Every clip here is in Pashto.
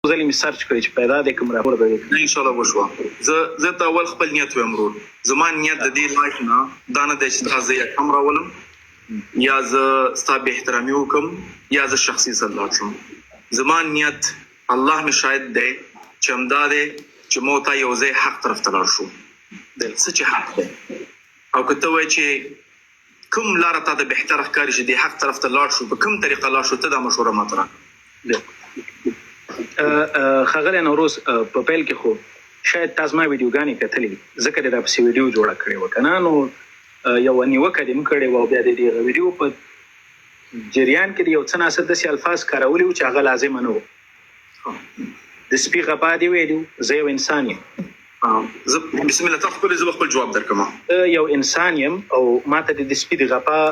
ځلې مې سرچ کړی چې پیدا دی کوم راپور به ان شاء الله وشوه. زه ته اول خپل نیت وایم ورور. زما نیت د دې لایف نه دا نه دی چې تاسو یې کم راولم یا زه ستا به احترامي وکم یا زه شخصي صلاح شم. زما نیت الله مې شاهد دی چې همدا دی چې مو ته یو ځای حق طرف ته لاړ شو. څه چې حق دی او که ته وایې چې کوم لاره ته د بهتره ښکاري چې د حق طرف ته لاړ شو په کوم طریقه لاړ شو ته دا مشوره ماته راکړه. ښاغلی نوروز په پیل کې خو شاید تاسو ما ویډیوګانې کتلې ځکه د داسې ویډیو جوړه کړې وه که نه نو یوه نیوکه دې هم کړې وه او بیا د دې ویډیو په جریان کې د یو څه ناڅه داسې الفاظ کارولي وو چې هغه لازمه نه وو. د سپي غپا دې ویلي زه یو انسان یم. بسم الله تاسو خپل زه خپل جواب درکم. یو انسان یم او ماته د سپي د غپا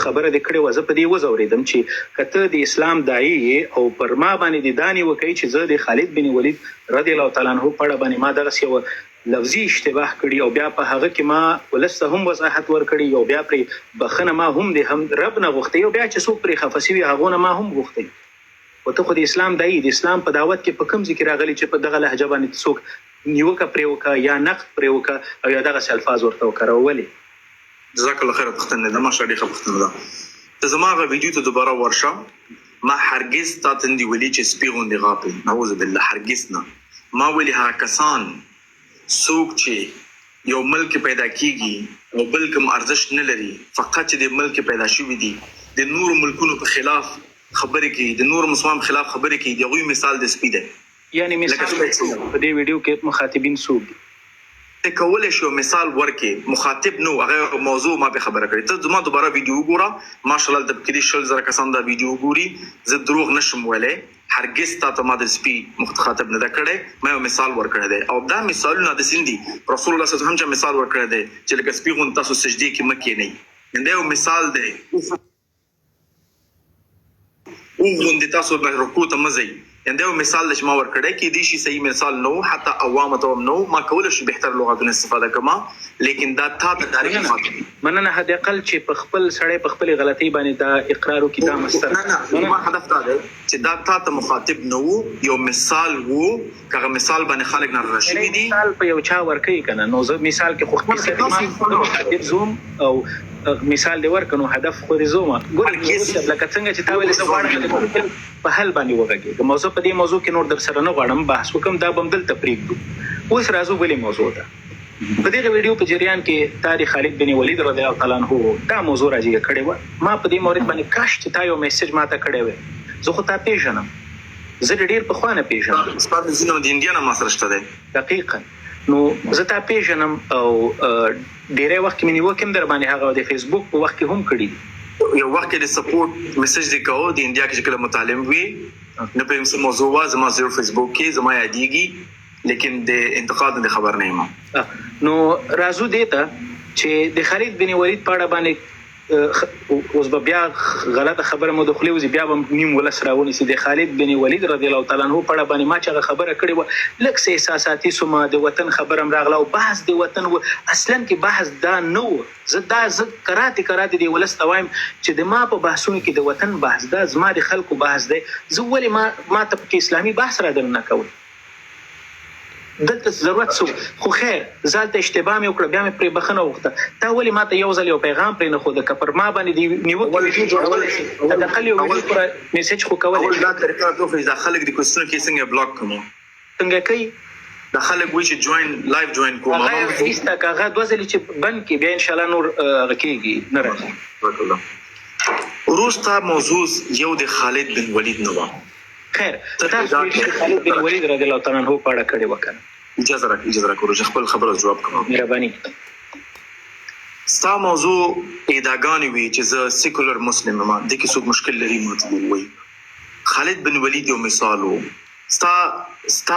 خبره دې کړې وه. زه په دې وځورېدم چې که ته د اسلام داعي یې او پر ما باندې دې دا نیوکه چې زه د خالد بن ولید رضی الله تعالی عنه په اړه باندې ما دغسې یوه لفظي اشتباه کړي او بیا په هغه کې ما ولس ته هم وضاحت ورکړي او بیا پرې بخښنه ما هم د هم رب نه غوښتې او بیا چې څوک پرې خفه سوي هغو نه ما هم غوښتې. خو ته خو د اسلام داعي د اسلام په دعوت کې په کوم ځای کې راغلي چې په دغه لهجه باندې څوک نیوکه پرې وکړه یا نقد پرې وکړه او یا دغسې الفاظ ورته وکاروه. ولې؟ جزاک الله خیر پښتنه ده ماشاءالله ډېره پښتنه ده. ته زما هغه ویډیو ته دوباره ورشه. ما هرگز تا ته نه ویلي چې سپي غوندې غاپې، نعوذ بالله، هرگز نه. ما ویلي هغه کسان څوک چې یو ملک پیدا کیږي او بل کوم ارزښت نه لري فقط چې د ملک پیدا شوي دي د نورو ملکونو په خلاف خبرې کوي، د نورو مسلمان خلاف خبرې کوي، د هغوی مثال د سپي دی. یعنی مثال په دې ویډیو کې مخاطبین څوک دي؟ ته کولی شو مثال ورکې، مخاطب نو هغه موضوع ما په خبره کړې. ته زما دوباره ویډیو وګوره، ماشاءالله د پکې 100,000 کسان دا ویډیو ګوري. زه دروغ نشم ویلی، هرگز تا ته ما د سپي مخاطب نه ده کړی، ما یو مثال ورکړی دی او دا مثالونه د سین دي. رسول الله صلی الله علیه وسلم مثال ورکړی دی چې لکه سپي غوندې تاسو سجدې کې مه کښېنئ. دا یو مثال دی. غوندې تاسو رکوع ته مه ځئ. دا یو مثال دی چې ما ورکړی کې دی شي صحیح مثال نو، حتی عوامو ته هم نو. ما کولی شو بهتر لغاتونه استفاده کما، لیکن دا تا ته ډایرکټ مخاطب مننه. حد اقل چې په خپل سړی په خپلې غلطۍ باندې دا اقرار وکړي دا مستر نه. ما هدف دا دی چې دا تا ته مخاطب نه وو، یو مثال وو. که هغه مثال باندې خلک ناراضه شوي دي، مثال په یو چا ورکوي که نه، نو زه مثال کې خو خپل مخاطب زوم او مثال دې ورکړه، نو هدف خو دې زوم ګورې لکه څنګه چې تا ویلې زه غواړم په حل باندې وغږېږم. موضوع په دې موضوع کې نور در سره نه غواړم بحث وکړم، دا به هم دلته پرېږدو. اوس راځو بلې موضوع ته. په دغه ویډیو په جریان کې تا د خالد بن ولید رضی الله تعالی عنه دا موضوع راجیګه کړې وه. ما په دې مورد باندې کاش چې تا یو میسج ما ته کړی وی. زه خو تا پېژنم، زه ډېر پخوا نه پېژنم. ستا د ځینو د انډیا نه ما سره شته دی. دقیقا. نو زه تا پېژنم او ډېری وخت کې مې نیوکې هم در باندې هغه د فیسبوک په وخت کې هم کړي دي. یو وخت کې د سپورټ میسج دی کوو د انډیا کې چې کله متعلم وي نه پوهېږم څه موضوع وه، زما زیرو فیسبوک کې زما یادېږي، لیکن د انتقاد نه خبر نه یم. نو راځو دې ته چې د خالد بن ولید په اړه باندې اوس به بیا غلطه خبره مو د خولې وځي، بیا به نیم ولس راونیسي. د خالد بن ولید رضی الله تعالی عنه په اړه باندې ما چې هغه خبره کړې وه لږ څه احساساتي سومه، د وطن خبره هم راغله او بحث د وطن و. اصلا کې بحث دا نه و. زه کراتې د ولس ته وایم چې د ما په بحثونو کې د وطن بحث دا زما د خلکو بحث دی. زه ولې ما ته پکې اسلامي بحث را دننه کوئ؟ دلته ضرورت سو خو خیر زالته اشتباه مې وکړه، بیا مې پرې بخښنه وغوښته. تا ولې ما ته یو ځل یو پیغام پرې نه ښوده؟ که پر ما باندې د نیوکې جوړولی شي حد اقل یو ویډیو پر میسج خو کولی شي. دا طریقه راته وښیي دا خلک د کوېسچنو کې څنګه بلاک کړو. څنګه کوي دا خلک وایي چې جوین لایف جوین کوم. هغه ایسته که هغه 2 ځلې چې بند کړي بیا انشاءالله نور هغه کېږي نه راځي. وروسته موضوع یو د خالد بن ولید نه وه. خیر تاسو د خالد بن ولید رضی الله تعالی عنه په اړه کړې وه که نه؟ اجازه راکړه چې خپل خبره جواب کوم. مهرباني. ستا موضوع ادعاګانې وي چې زه سیکولر مسلم یم، دې کې څوک مشکل لري ماته ووایي. خالد بن ولید یو مثال و. ستا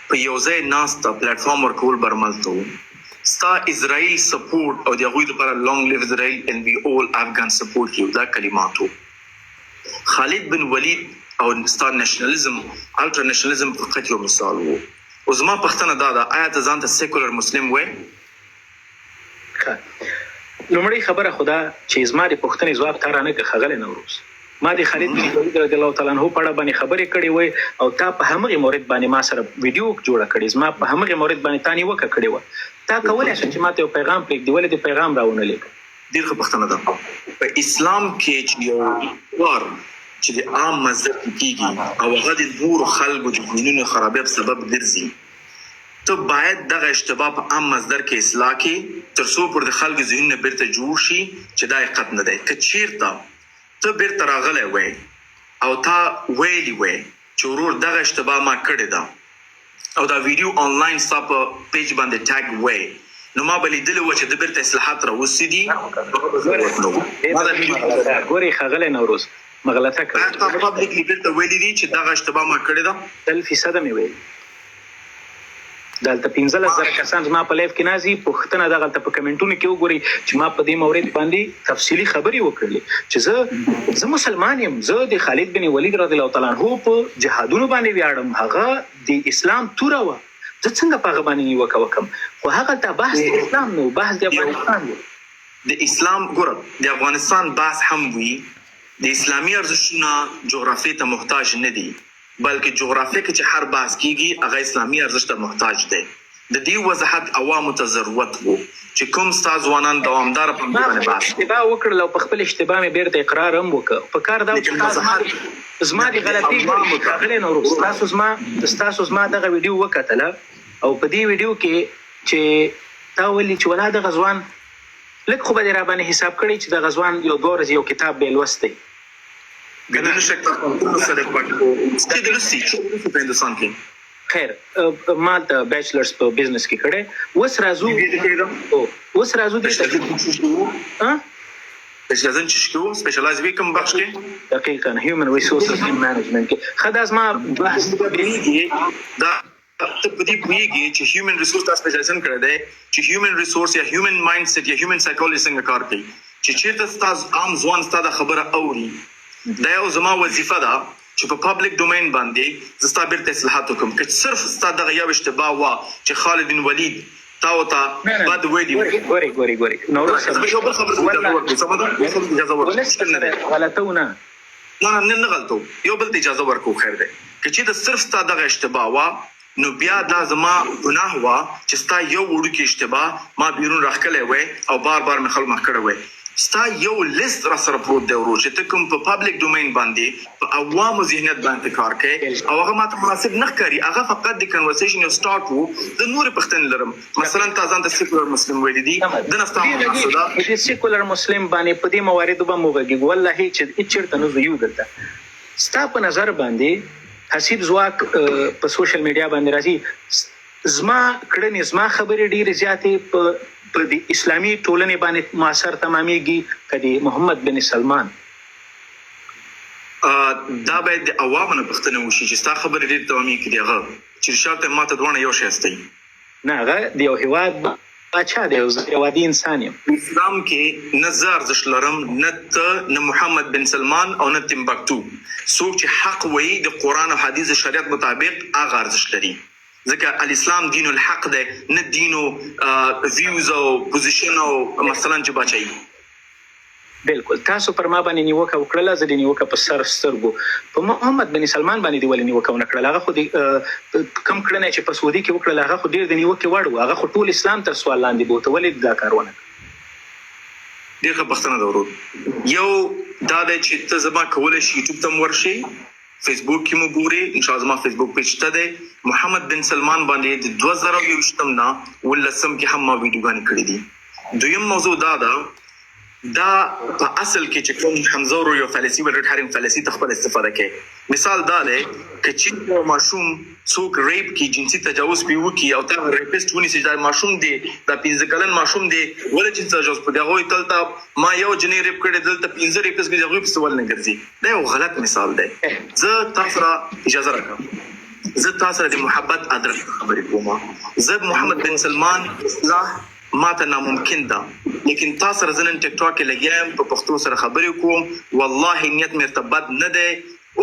په یو ځای ناسته پلیټفارم ورکول برملته و. ستا اسرائیل سپورټ او د هغوی لپاره لانګ لیو اسرائیل اینډ وی اول افغان سپورټ یو دا کلمات و. خالد بن ولید او ستا نیشنلزم الټرا نیشنلزم فقط یو مثال و. او زما پښتنه دا ده آیا ته ځان ته سیکولر مسلم وایې؟ لومړی خبره خو دا چې زما د پوښتنې ځواب تا رانه که ښاغلی نوروز ما د خالد بن ولید رضی الله تعالی عنہ په اړه باندې خبرې کړې وای او تا په همغه مورید باندې ما سره ویډیو جوړه کړې زما په همغه مورید باندې تانی وکړه کړې و تا کولای شې چې ماته یو پیغام پرېږدې ولې د پیغام راونه لیک ډیر ښه پوښتنه ده. په اسلام کې چې یو وار چې د عام مذهب کېږي او هغه د نور خلکو د ذهنونو خرابیت سبب ګرځي، ته باید دغه اشتباه په عام مصدر کې اصلاح کې تر څو پر د خلکو ذهنونه بیرته جوړ شي چې دا حقیقت نه دی. که چیرته ته بیرته راغلی وای او تا ویلی وای چې ورور دغه اشتباه ما کړې ده او دا ویډیو آنلاین ستا په پیج باندې ټاګ وای، نو ما به لیدلی و چې د بیرته اصلاحات راوستي دي. ګورې ښاغلی نوروز مغلطه کړې تا پبلیکلی بیرته ویلي دي چې دغه اشتباه ما کړې ده؟ 100% مې ویل. دلته 15,000 کسان زما په لایف کې نازي پوښتنه دغلته په کمنټونو کې وګورئ چې ما په دې مورید باندې تفصیلی خبرې وکړلې چې زه مسلمان یم، زه د خالد بن ولید رضی الله تعالی عنہ په جهادونو باندې ویاړم، هغه د اسلام توره وه، زه څنګه په هغه باندې نیوکه وکړم؟ خو هغه ته بحث د اسلام نه و، بحث د افغانستان و. د اسلام ګوره د افغانستان بحث هم وي، د اسلامي ارزښتونه جغرافیې ته محتاج نه دي، بلکې جغرافیه کې چې هر بحث کیږي هغه اسلامي ارزښت ته محتاج دی. د دې وضاحت عوامو ته ضرورت وو چې کوم ستا ځوانان دوامدار په باندې بحث اشتباه وکړل او په خپل اشتباه مې بیرته اقرار هم وکړ. په کار دا چې زما د غلطي ښاغلی نوروز ستاسو زما دغه ویډیو وکتله او په دې ویډیو کې چې تا ویلي چې ولا دغه ځوان لږ خو به دې راباندې حساب کړی چې دغه ځوان یو 2 ورځې یو کتاب به یې لوستی. ګدنه شکل سره پټ چې درسي چې په هندوستان کې خیر ما د بیچلرز په بزنس کې کړه. اوس راځو دې ها سپیشلایزن چې شو سپیشلایز وکم بخش کې دقیقاً هیومن ریسورسز ان مینجمنت کې خداز ما بحث دا ته په دې پوهیږي چې هیومن ریسورس تاسو سپیشلایزن کړی دی چې هیومن ریسورس یا هیومن مایند سیټ یا هیومن سایکولوژي څنګه کار کوي، چې چیرته تاسو عام ځوان ستاسو خبره اوري. دا یو زما وظیفه ده چې په پبلک ډومین باندې زستا بیرته اصلاحات وکم، که صرف ستا دغه یو اشتباه وا چې خالد بن ولید تا بعد ویلي ګوري نوروز یو بل خبر غلطونه نه غلطو یو بل اجازه ورکو خیر دی. که چې د صرف ستا دغه اشتباه وا نو بیا دا زما ګناه وا چې ستا یو وړوکی اشتباه ما بیرون راخکلی وای او بار مې خلک مخ کړی وای. ستا یو لیست را سره پروت دی ورو چې ته کوم په پبلک ډومین باندې په عوامو ذهنیت باندې کار کوي او هغه ماته مناسب نه ښکاري. هغه فقط د کنورسیشن یو سٹارټ وو. د نورې پوښتنې لرم، مثلا تا ځان ته سیکولر مسلم ویلي دي، د نفتا مقصده د سیکولر مسلم باندې په دې مواردو به موږ والله چې چیرته نه یو دلته ستا په نظر باندې حسیب زواک په سوشل میډیا باندې راځي زما کړنې زما خبرې ډېرې زیاتې په د اسلامي ټولنې باندې معاصر تمامېږي که د محمد بن سلمان؟ دا باید د عوامو نه پوښتنه وشي چې ستا خبرې ډېرې تمامېږي که د هغه چې شرط ماته دواړه یو شی استوي. نه هغه د یو هېواد باچا دی، یو عادي انسان یم. اسلام کې نه زه ارزښت لرم، نه ته، نه محمد بن سلمان او نه تمبکتو. څوک چې حق وایي د قرآن او حدیث شریعت مطابق هغه ارزښت لري، ځکه الاسلام دین الحق دی، نه دینو ویوز او پوزیشن او مثلا چې بچي. بالکل تاسو پر ما باندې نیوکه وکړله، زه د نیوکه په سر سترګو په محمد بن سلمان باندې دی ولې نیوکه ونه کړله. هغه خو د کم کړنې چې په سعودي کې وکړله هغه خو ډېر د نیوکې وړ و، هغه خو ټول اسلام تر سوال لاندې بوته، ولې دا کار ونه کړ؟ ډېر ښه پوښتنه ده ورور. یو دا دی چې ته زما کولی شي یوټیوب ته م ورشي، فیسبوک کې مو ګوري، انشاءالله زما فیسبوک پیج ته دی محمد بن سلمان باندې د 2020 نه 19 کې هم ما ویډیوګانې کړې دي. دویم موضوع دا ده دا په اصل کې چې کوم حمزه ورو یو فلسفي ولرټ حریم فلسفي تخپل استفاده کوي. مثال دا دی که چې ماشوم څوک ریپ کی جنسي تجاوز پی وکي او تا ریپسټ ونیسي دا ماشوم دی دا 15 کلن ماشوم دی ولې چې تجاوز په دغه تلته ما یو جنې ریپ کړي دلته 15 ریپس کې دغه په ول نه ګرځي. دا یو غلط مثال دی. زه تاسو را اجازه راکړم، زه تاسو را د محبت ادرس خبرې کوم. زه محمد بن سلمان اصلاح ما ته ناممکن ده، لیکن تاسو سره زنن ټیک ټاک کې لګیم په پښتو سره خبرې کوم. والله نیت مرتبط نه دی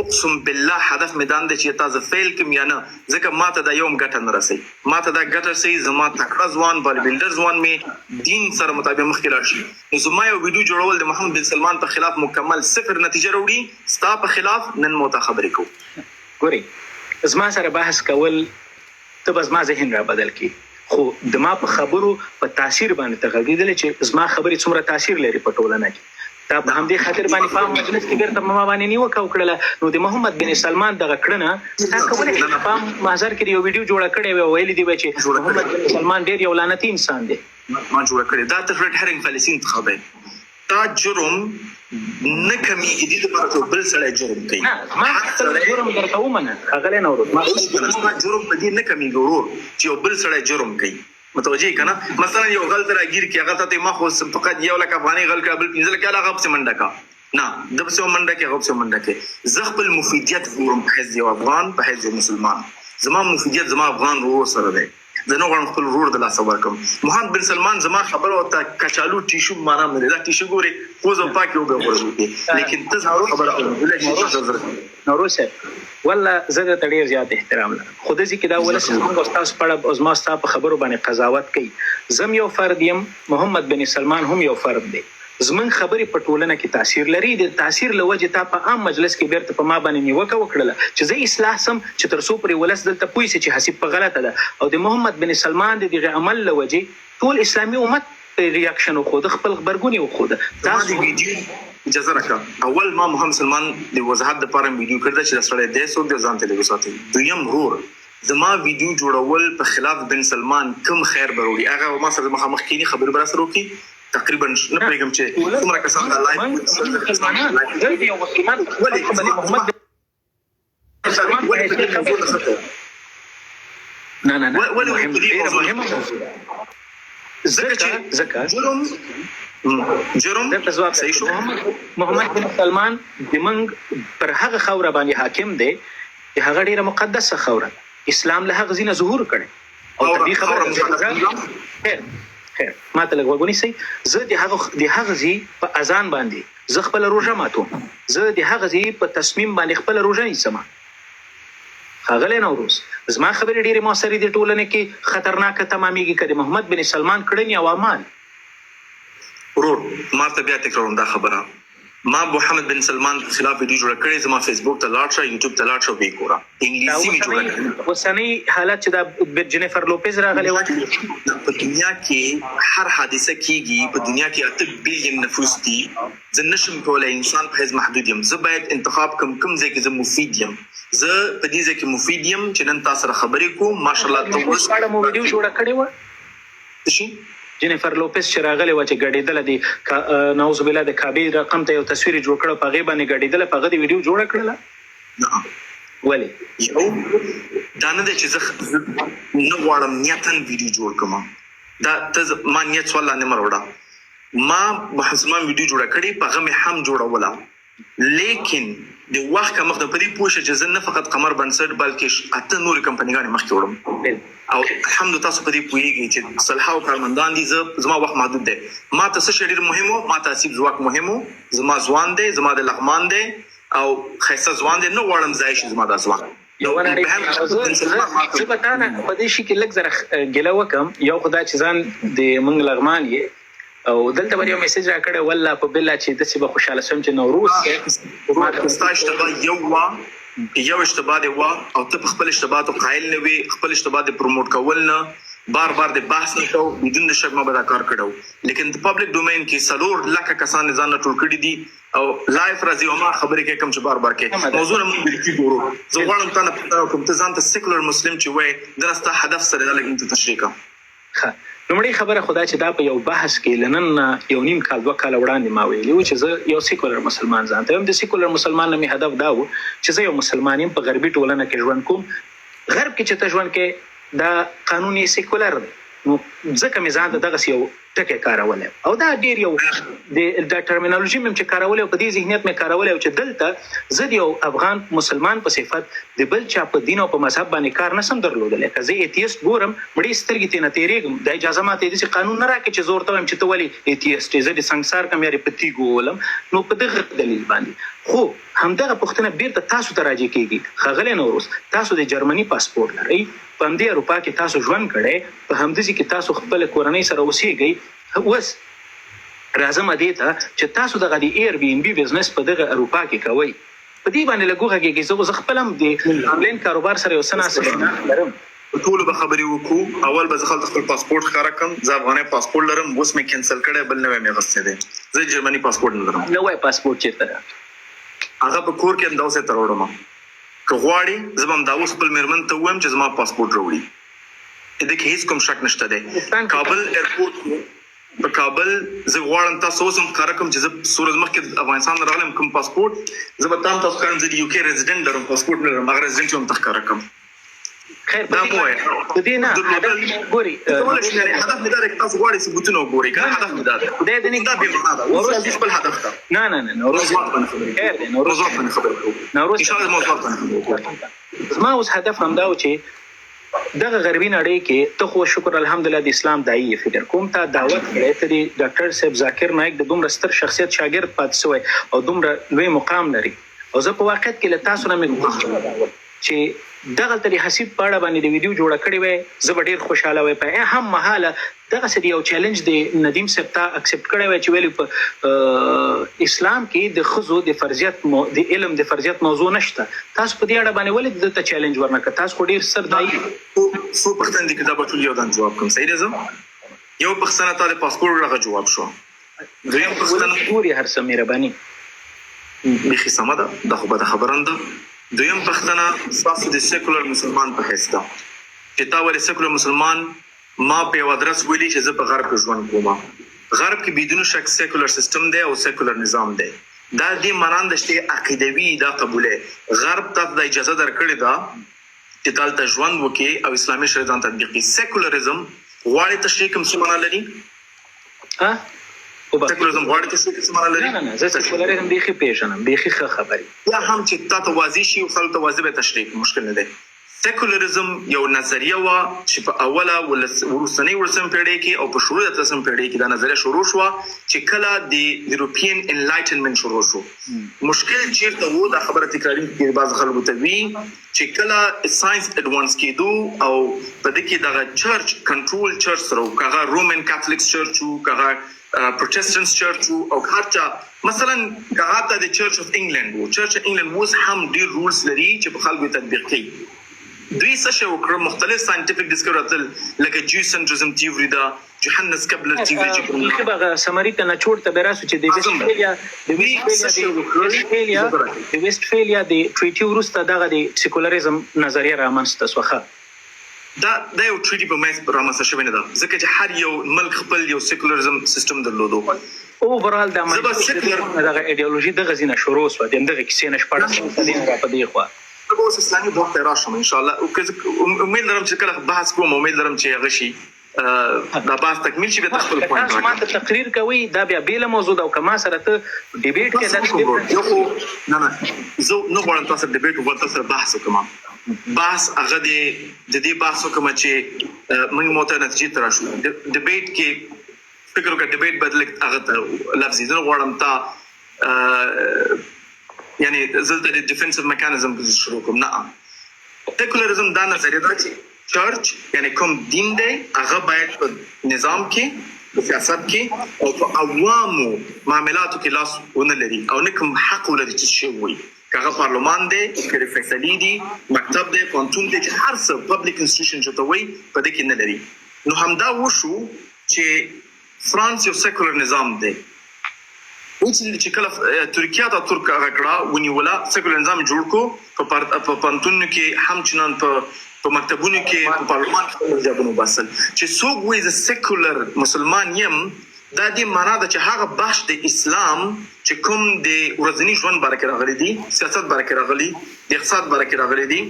اقسم بالله هدف مې دا دی چې تاسو فیل کوم یا نه ځکه ماته دا یوم ګټه نه رسي ماته دا ګټه رسي زما تکړه ځوان بال بلډر ځوان مې دین سره مطابق مخکې راشي نو زما یو ویډیو جوړول د محمد بن سلمان په خلاف مکمل صفر نتیجه وروړي ستا په خلاف نن مو ته خبرې کوو ګوري زما سره بحث کول ته بس ما ذهن را بدل کی خو د ما په خبرو په تاثیر باندې تغږیدل چې زما خبرې څومره تاثیر لري په ټولنه کې دا په همدې خاطر باندې په مجلس کې بیرته ما باندې نیوکه وکړله نو د محمد بن سلمان دغه کړنه تا کولای شي په محضر کې یو ویډیو جوړ کړی و ویل دی چې محمد بن سلمان ډیر یو لعنتی انسان دی ما جوړ کړی دا تر ریډ هرینګ فلسطین خبره تا جرم نه کمیږي د پاره بل سره جرم کوي ما جرم درته ومنه هغه نه ورو ما جرم په دې نه کمیږي ورور چې بل سره جرم کوي متوجه کنا مثلا یو غلط راګیر کې هغه ته ما خو فقط یو لک افغاني غل کابل پنځل کې علاقه په منډه کا نه د په منډه کې غو په منډه کې زغبل مفیدیت ورم په حیث یو افغان په حیث مسلمان زما مفیدیت زما افغان ورور سره دی زه نو غواړم خپل ورور د لاس ورکم محمد بن سلمان زما خبر او ته کچالو ټیشو معنا نه دا ټیشو ګوري خو زه پاکي وګورم لیکن ته خبر نوروز والله زه د ډیر زیات احترام لرم خو د ځکه دا ولس موږ استاد پړه از ما ستاسو په خبرو باندې قضاوت کوي زم یو فرد یم محمد بن سلمان هم یو فرد دی زمون خبرې په ټولنه کې تاثیر لري د تاثیر لوجه تا په عام مجلس کې بیرته په ما باندې نیوکه وکړه چې زه اصلاح سم چې تر څو پرې ولس دلته پوي چې حساب په غلطه ده او د محمد بن سلمان د دغه عمل لوجه ټول اسلامي امت ریاکشن خو د خپل خبرګونی خو د تاسو ویډیو اجازه راکړه اول ما محمد سلمان د وضاحت لپاره ویډیو کړل چې سره د سو د ځان ته لګوساتي دویم رور زما ویډیو جوړول په خلاف بن سلمان کوم خیر بروړي هغه ما سره مخامخ کینی خبر بر سره وکي تقریبا نه پېږم چې څومره کسان د لایف یو مسلمان محمد سلمان نه مهم زکه جرم صحیح شو محمد بن سلمان دمنګ پر هغه خوره باندې حاکم دی هغه ډیره مقدسه خوره اسلام له هغه زینه ظهور کړي او دې خبره خیر ما ته لګ وګونی سي زه د هغه زی په اذان باندې زه خپل روزه ماتو زه د هغه زی په تصمیم باندې خپل روزه نیسم هغه له نوروز زما خبرې ډیره موثرې دي ټولنه کې خطرناک تمامېږي کړي محمد بن سلمان کړنی او اعمال ورور ما ته بیا تکراروم دا خبره ما محمد بن سلمان خلاف ویډیو جوړ کړی زما فیسبوک ته لاړ شه یوټیوب ته لاړ شه وګوره انګلیسي می جوړ کړی وسنی حالت چې دا جنیفر لوپیز راغلی و په دنیا کې هر حادثه کیږي په دنیا کې 8 بلین نفوس دي زه نشم کولای انسان په هیڅ محدود یم زه باید انتخاب کوم ځای کې زه مفید یم زه په دې ځای کې مفید یم چې نن تاسو سره خبرې کوم ماشاءالله ته اوس مو ویډیو جوړ کړی و شي جنیفر لوپیز چې راغلی و چې غړېدل دي نعوذ بالله د کعبه رقم ته یو تصویر جوړ کړو په غیبه نه غړېدل په غدي ویډیو جوړ کړل نه ولی یو دا نه چې زه نو غواړم نیتن ویډیو جوړ کوم دا ته ما نیت ولا نه مروړه ما محسمان ویډیو جوړ کړی په غمه هم جوړوله لیکن د وخت کوم د پدې پوښتنه چې زه نه فقط قمر بنسټ بلکې اته نور کمپنیګان مخ جوړم او الحمدلله تاسو په دې پوهیږئ چې صلاح او کارمندان دي زما وخت محدود دی ما ته څه ډیر مهمو ما ته اسیب ځواک مهمو زما ځوان دی زما د لغمان دی او خیسه ځوان دی نو وړم ځای شي زما د ځواک یو نه زه به تا نه په دې شي کې لږ زره ګیله وکم یو خدای چې ځان د منګ لغمان یې او دلته باندې یو میسج راکړی والله په بل چې د څه به خوشاله سم چې نوروز ما ته ستاسو یو اشتباه دی او ته خپل اشتباهات قائل نه وي خپل اشتباهات پروموټ کول نه بار بار د بحث نه کو بدون د شک ما به دا کار کړو لیکن د پبلک ډومین کې سلور لکه کسان ځان ټول کړي دي او لایف راځي او ما خبرې کې کم چې بار بار کې موضوع نه مونږ کې ګورو زه غواړم ته کوم ته ځان ته سیکولر مسلم چې وای درسته هدف سره لګم ته تشریح کا لومړی خبره خدای چې دا په یو بحث کې لنن یو نیم کال 2 کال وړاندې ما ویلي چې زه یو سیکولر مسلمان ځان ته د سیکولر مسلمان نه هدف دا و چې زه یو مسلمان یم په غربي ټولنه کې ژوند کوم غرب کې چې ته ژوند کې دا قانوني سیکولر نو ځکه مې ځان ته دغه یو ټکی کارولای او دا ډیر یو د ټرمینالوژي مې چې کارولای او په دې ذهنیت مې کارولای او چې دلته زه د یو افغان مسلمان په صفت د بل چا په دین او په مذهب باندې کار نسم درلودلی که زه ایتیست ګورم مړې سترګې ترې نه تېرېږم دا اجازه ماته داسې قانون نه راکړي چې زه ورته وایم چې ته ولې ایتیست یې زه د سنګسار کم یارې په تیږو ولم نو په دغه دلیل باندې خو همدغه پوښتنه بیرته تاسو ته راجع کېږي ښاغلی نوروز تاسو د جرمني پاسپورټ لرئ په همدې اروپا کې تاسو ژوند کړی په همداسې کې تاسو خپله کورنۍ سره اوسېږئ اوس راځم دې ته چې تاسو دغه د ایر بي ام بي بزنس په دغه اروپا کې کوئ په دې باندې لږ وغږېږئ زه خپل هم د آنلاین کاروبار سره یو څه ناسته لرم ټولو به خبرې وکړو اول به زه خپل پاسپورټ ښکاره کړم زه افغاني پاسپورټ لرم اوس مې کینسل کړی بل نوی مې اخیستی دی زه جرمني پاسپورټ نه لرم نوی پاسپورټ چېرته ده هغه په کور کې همدا اوس یې تراوړم که غواړي زه به همدا اوس خپل مېرمن ته ووایم چې زما پاسپورټ راوړي دې کې هېڅ کوم شک نشته دی کابل ایرپورټ په کابل زه غواړم تاسو اوس هم ښکاره کړم چې زه څو ورځې مخکې افغانستان نه راغلی کوم پاسپورټ زه به تاسو ښکارم زه د یو کې ریزیډنټ لرم پاسپورټ نه لرم هغه ریزیډنټ هم ته ښکاره کړم خیر په دې نه ګوري هدف مې دا دی چې تاسو غواړئ ثبوتونه وګورئ که هدف مې دا دی خدای دې نه دا بې معنا ده اوس خپل هدف ته نه نوروز خیر دی نوروز انشاءالله موضوع باندې زما اوس هدف همدا و چې دغه غربي نړۍ کې ته خو شکر الحمدلله د اسلام داعی فکر کوم ته دعوت کړی ته د ډاکټر صاحب ذاکر نایک د دومره ستر شخصیت شاګرد پاتې شوی او دومره لوی مقام لري او زه په واقعیت کې له تاسو نه مې چې دغلته د حسیب په اړه باندې د ویډیو جوړه کړې وای زه به ډېر خوشحاله وای په هم مهاله دغسې د یو چیلنج د ندیم صاحب ته اکسپټ کړی وای چې ویلي په اسلام کې د ښځو د فرضیت د علم د فرضیت موضوع نشته تاسو په دې اړه باندې ولې دلته چیلنج ورنکړه تاسو خو ډېر ستر دایي څو پوښتنې دي که دا به ټول یو دان جواب کړم صحیح دی زه یو پوښتنه تا د پاسپورټ هغه جواب شو دویم پوښتنه ګوري هر څه مهرباني بیخي سمه ده دا خو بده خبره نه ده دویم پوښتنه ستاسو د سیکولر مسلمان په حیث ده چې تا ولې سیکولر مسلمان ما په یو ادرس ویلي چې زه په غرب کې ژوند کوم غرب کې بدون شک سیکولر سیستم دی او سیکولر نظام دی دا دې معنا نه چې عقیدوي دا قبوله غرب ته د اجازه درکړې ده چې دلته ژوند وکړي او اسلامي شریعت تطبیق کړي سیکولرزم غواړي تشریح کوم څه معنا لري سیکولرزم غواړي تشریح کوم څه معنا لري نه زه سیکولرزم بیخي پیژنم بیخي ښه خبرې یا هم چې تا ته واضح شي او خلکو ته واضح به تشریح مشکل نه دی سیکولرزم یو نظریه وا چې په اوله ورسنۍ ورسم پیړۍ کې او په شروع د 13 پیړۍ کې دا نظریه شروع شو چې کله د یورپین انلایټنمنت شروع شو مشکل چیرته وو دا خبره تکراری کې بعض خلکو ته وی چې کله ساينس اډوانس کېدو او په دې کې د چرچ کنټرول چرچ سره کغه رومن کاتولیک چرچ او کغه پروتستانت چرچ او هرچا مثلا کغه ته د چرچ اف انګلند وو چرچ اف انګلند وو هم ډیر رولز لري چې په خلکو تطبیق کوي دوی څه شو کړ مختلف ساينټیفیک ډیسکوراتل لکه جیوسنټریزم تیوري دا جوهانس کبلر تیوري چې کومه بغه سمری ته نه چور ته براسو چې د ویستفالیا د ټریټي ورسته دغه د سیکولریزم نظریه رامنځته شوخه دا یو ټریټي په مېس رامنځته شوی نه ده ځکه چې هر یو ملک خپل یو سیکولریزم سیستم درلودو اوورال د دغه ایدئولوژي دغه زینه شروع شو دغه کیسې نشپړه سلیم را په دی خو اوس اسلامي وخت راشم ان شاء الله او امید لرم چې کله بحث کوم امید لرم چې هغه شي دا بحث تکمیل شي به خپل پوینټ تاسو ماته تقریر کوي دا بیا بیل موضوع او کما سره ته ډیبیټ کې یو نه زه نو غواړم تاسو ډیبیټ او تاسو بحث وکم بحث هغه د دې بحث وکم چې موږ موته نتیجې تر شو ډیبیټ کې فکر وکړه ډیبیټ بدل هغه لفظي زه غواړم تا یعنی زلته د ډیفنسیو میکانیزم شروع کوم نه سیکولرزم دا نظریه ده چې چرچ یعنی کوم دین دی هغه باید په نظام کې په سیاست کې او په عوامو معاملاتو کې لاس ونه لري او نه کوم حق ولري چې شی وي هغه پارلمان دی کړي فیصلې دي مکتب دی پونتون دی چې هر څه پبلک انسټیټیوشن چې ته وي په دې کې نه لري نو همدا وشو چې فرانس یو سیکولر نظام دی چې کله ترکیه ته ترک راکړه ونیولا سیکولر نظام جوړ کو په پانتون کې همچنان په مکتبونو کې په پارلمان کې ځابونو باسل چې څوک وایي ز سیکولر مسلمان یم دا دې معنا ده چې هغه بحث د اسلام چې کوم د ورځنی ژوند باره راغلي دي سیاست باره راغلي د اقتصاد باره راغلي دي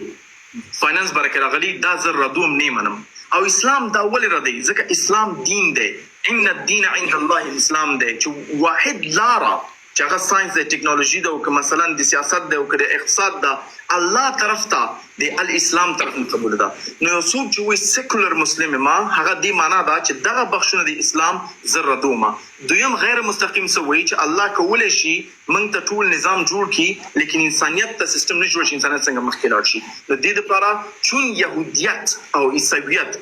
فاینانس باره راغلي دا زر ردوم نه منم او اسلام دا ولې ردی ځکه اسلام دین دی ان الدين عند الله الاسلام دی چې واحد لاره چې هغه ساينس د ټیکنالوژي ده او که مثلا د سیاست ده او که د اقتصاد ده الله طرف ته د الاسلام طرف نه قبول ده. نو یو څوک چې وایي سیکولر مسلم ما هغه دې معنا ده چې دغه بخښونه د اسلام ذره دومه. دویم غیر مستقیم څه وایي چې الله کولی شي موږ ته ټول نظام جوړ کړي لیکن انسانیت ته سیستم نه جوړ شي انسانیت څنګه مخکې لاړ شي. د دې لپاره چون یهودیت او عیسویت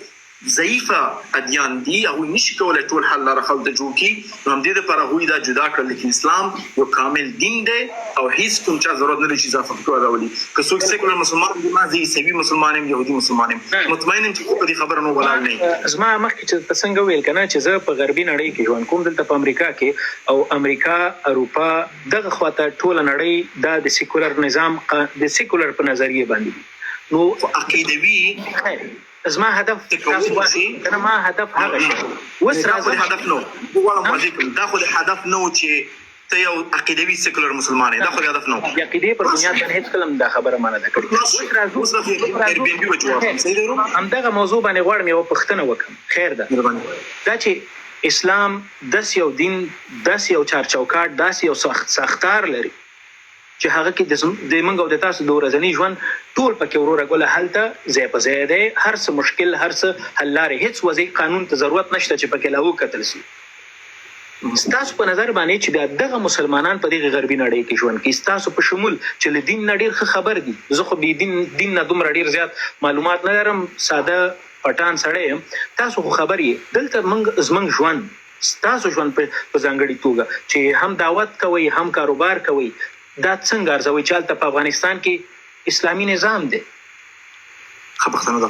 ضعیفه ادیان دي هغوی نشي کولی ټول حل لاره خلک ته جوړ کړي. نو همدې دپاره هغوی دا جدا کړل لیکن اسلام یو کامل دین دی او هیڅ کوم چا ضرورت نه لري چې اضافه فکر راولي. که څوک سیکولر مسلمان دي ما زه عیسوي مسلمان یم یهودي مسلمان یم مطمئن یم چې په دې خبره نه ولاړ نه یم. زما مخکې چې ته څنګه ویل که نه چې زه په غربي نړۍ کې ژوند کوم دلته په امریکا کې او امریکا اروپا دغه خواته ټوله نړۍ دا د سیکولر نظام د سیکولر په نظریه باندې نو عقیدوي زما هدف تاسو کنه ما هدف هغه شی وس راځي هدف نو دا خو د هدف نو چې ته یو عقیدوي سیکولر مسلمان دا خو هدف نو د عقیدې پر بنیاد باندې هیڅ کلم دا خبره مانه ده کړې. اوس راځو هم دغه موضوع باندې غواړم یو پوښتنه وکړم. خیر ده دا چې اسلام داس یو دین داس یو چارچوکاټ داس یو سختار لري چې هغه کې د منګو د تاسو د ورځنی ژوند ټول پکې وروره ګوله هلته ځای په ځای دی هر څه مشکل هر څه حل لارې هیڅ وضعي قانون ته ضرورت نشته چې پکې لا وکتل شي. ستاسو په نظر باندې چې دغه مسلمانان په دغه غربي نړۍ کې ژوند کوي ستاسو په شمول چې له دین نه ډېر خبر دي زه خو به دین نه دومره ډېر زیات معلومات نه لرم ساده پټان سړی یم تاسو خو خبر یې دلته زمونږ ژوند ستاسو ژوند په ځانګړي توګه چې هم دعوت کوئ هم کاروبار کوئ دا څنګه ارزوي چې هلته په افغانستان کې اسلامي نظام دی. ښه پوښتنه ده.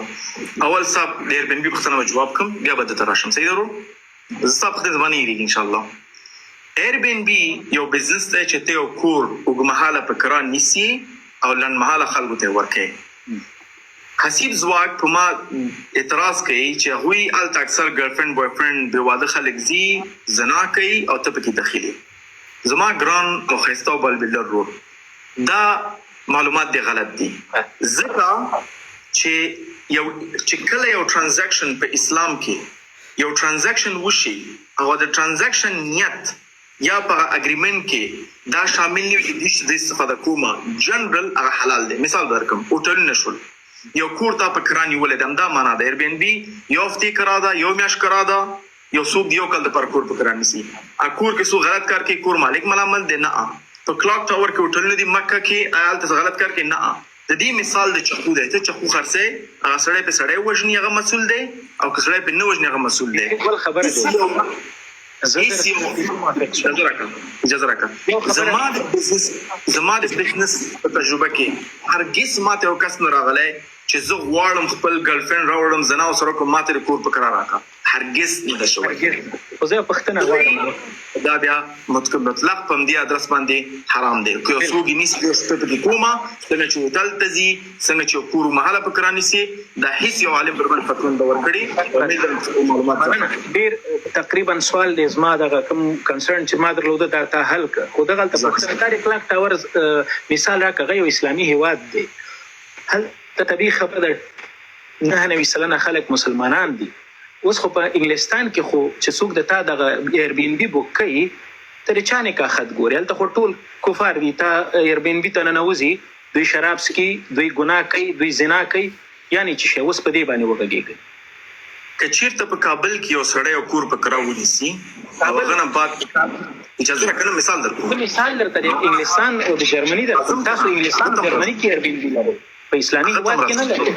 اول صاحب د ایر بی ان بي پوښتنه به جواب کوم بیا به درته راشم. صحیح درو زه ستا پوښتنې زما نه هېرېږي انشاءالله. ایر بی ان بي یو بزنس دی چې ته یو کور اوږدمهاله په کران نیسي او لنډمهاله خلکو ته یې ورکوې. حسیب ځواک په ما اعتراض کوي چې هغوی هلته اکثر ګرلفرینډ بویفرینډ بې واده خلک ځي زنا کوي او ته پکې دخیل یې. زما ګران او ښایسته او بل بلډر رول دا معلومات دی غلط دي ځکه چې کله یو ټرانزیکشن په اسلام کې یو ټرانزیکشن وشي او د ټرانزیکشن نیت یا په اګریمنت کې دا شامل نه وي چې د استفاده کومه جنرال هغه حلال دی. مثال درکم هوټل نشول یو کور ته په کرانی ولې دا معنا د ایر بی ان بي یو هفته کرا دا یو میاش کرا دا یو څوک یو کال د پر کور په کرانی سي ا کور کې څو غلط کار کوي کور مالک ملامت دی نه په کلاک ټاور کې هوټل دی مکه کې آیال ته غلط کار کوي نه. د دې مثال د چخو دی ته چخو خرڅه هغه سړی په سړی وژني هغه مسؤل دی او که سړی په نه وژني هغه مسؤل دی. ول خبره ده اجازه راکړه زما د بزنس په تجربه کې هرگز ماته یو کس نه راغلی چې زه غواړم خپل ګرلفرینډ راوړم زنا سره کوم ماته کور په قرار راکړه هرگز نه ده شوی. خو زه پوښتنه غواړم دا بیا مطلق په دې ادرس باندې حرام دی که یو څوک نیسي یو شپه کې کومه څنګه چې هوټل ته ځي څنګه چې کور محله په کرانی سي دا هیڅ یو عالم پر باندې فتوا نه ورکړي. ډېر تقریبا سوال دی زما دغه کوم کنسرن چې ما درلوده دا ته حل کړه خو دغه پوښتنه کاري کلاک ټاور مثال راکړه یو اسلامي هیواد دی هل ته طبیعي خبره ده 99% خلک مسلمانان دي. اوس خو په انګلستان کې خو چې څوک د تا دغه ایر بی ان بي بوک کوي ته د چا نکاح خط ګوري هلته خو ټول کفار دي تا ایر بی ان بي ته ننوځي دوی شراب څکي دوی ګناه کوي دوی زنا کوي یعنی چې شی اوس په دې باندې وغږېږي. که چېرته په کابل کې یو سړی یو کور په کرا ونیسي او هغه نه بعد اجازه راکړه مثال درکړم مثال درته د انګلستان او د جرمني درکړم تاسو انګلستان او جرمني کې ایر بی ان بي لرئ په اسلامي هیواد کې نه لرئ.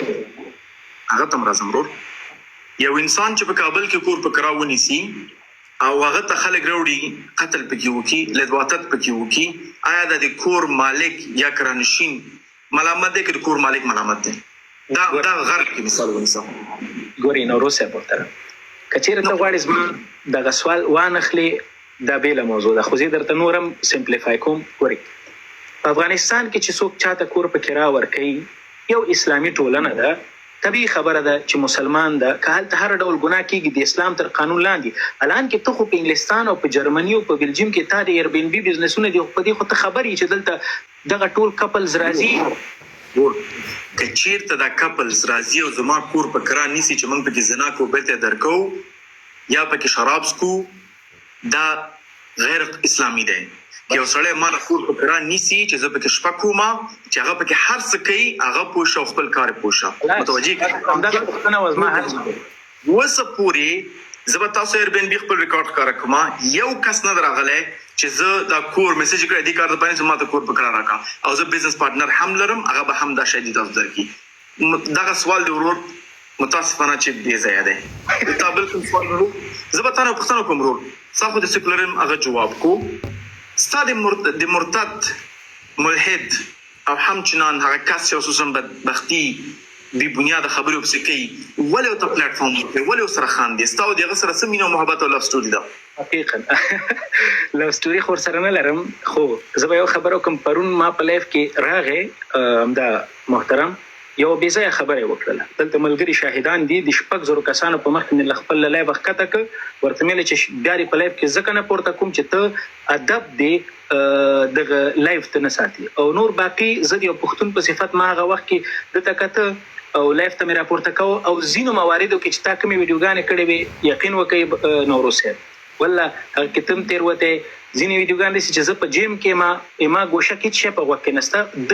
هغه تم راځم ورور یو انسان چې په کابل کې کور په کرا ونیسي او هغه ته خلک راوړي قتل پکې وکړي لدواتت پکې وکړي آیا د کور مالک یا کرانشین ملامت دی که د کور مالک ملامت دی دا غرب کې مثال ونیسم ګوري نو روسیا پورته کچېره ته غواړې زما دغه سوال وانخلي دا بیله موضوع ده خو زه درته نورم سمپلیفای کوم. ګوري په افغانستان کې چې څوک چاته کور په کرا ورکوي یو اسلامي ټولنه ده طبیعي خبره ده چې مسلمان ده که هلته هر ډول ګناه کېږي د اسلام تر قانون لاندې الان کې ته خو په انګلستان او په جرمني او په بلجیم کې تا د ایر بی ان بي بزنسونه دي په دې خو ته خبر یې چې دلته دغه ټول کپلز راځي که چیرته دا کپلز راځي او زما کور په کرا نیسي چې موږ پکې زنا کو بیرته درکو یا پکې شراب سکو دا غیر اسلامي دی. یو سړی ما خور په قرآن نیسی چې زه پکې شپه کومه چې هغه پکې هر څه کوي هغه پوښه خپل کار پوښه متوجه همدغه پوښتنه وزما هر وسه پوری زه به تاسو ایر بن بي خپل ریکارډ کار کوم یو کس نه راغلی چې زه دا کور میسج کړی دی کار د باندې ما ته کور پکړه راکا او زه بزنس پارټنر هم لرم هغه به هم دا شدید تاسو درکې دا سوال دی ورور متاسفانه چې دی ځای دی تا بالکل سوال ورو زه به تاسو پوښتنه کوم ورور صاحب د سیکولرم هغه جواب کو ستاد مرتد ملحد او همچنان هغه کس چې خصوصا بدبختی بی بنیاد خبرو په سکی ولې ته پلیټ فارم ولې سره خان دي ستاسو دغه سره سمینه محبت او لف سټوري ده حقیقتا لف سټوري خور سره نه لرم خو زه به یو خبرو کوم پرون ما په لایف کې راغې دا محترم یو بیزه خبره وکړه دلته ملګری شاهدان دي د شپږ زرو کسانو په مخ کې خپل لایف وخته ک ورته مل چې ګاری په لایف کې ځکه نه پورته کوم چې ته ادب دی دغه لایف ته نه ساتي او نور باقي زه یو پښتون په صفت ما هغه وخت کې د تکته او لایف ته مې راپورته کو او زینو مواردو کې چې تا کومې ویډیوګانې کړې وي یقین وکړئ نوروز صاحب والله هغه کې تم تیر وته ځینې ویډیوګانې چې زه په جیم کې ما ګوشه کې چې په وخت کې نسته د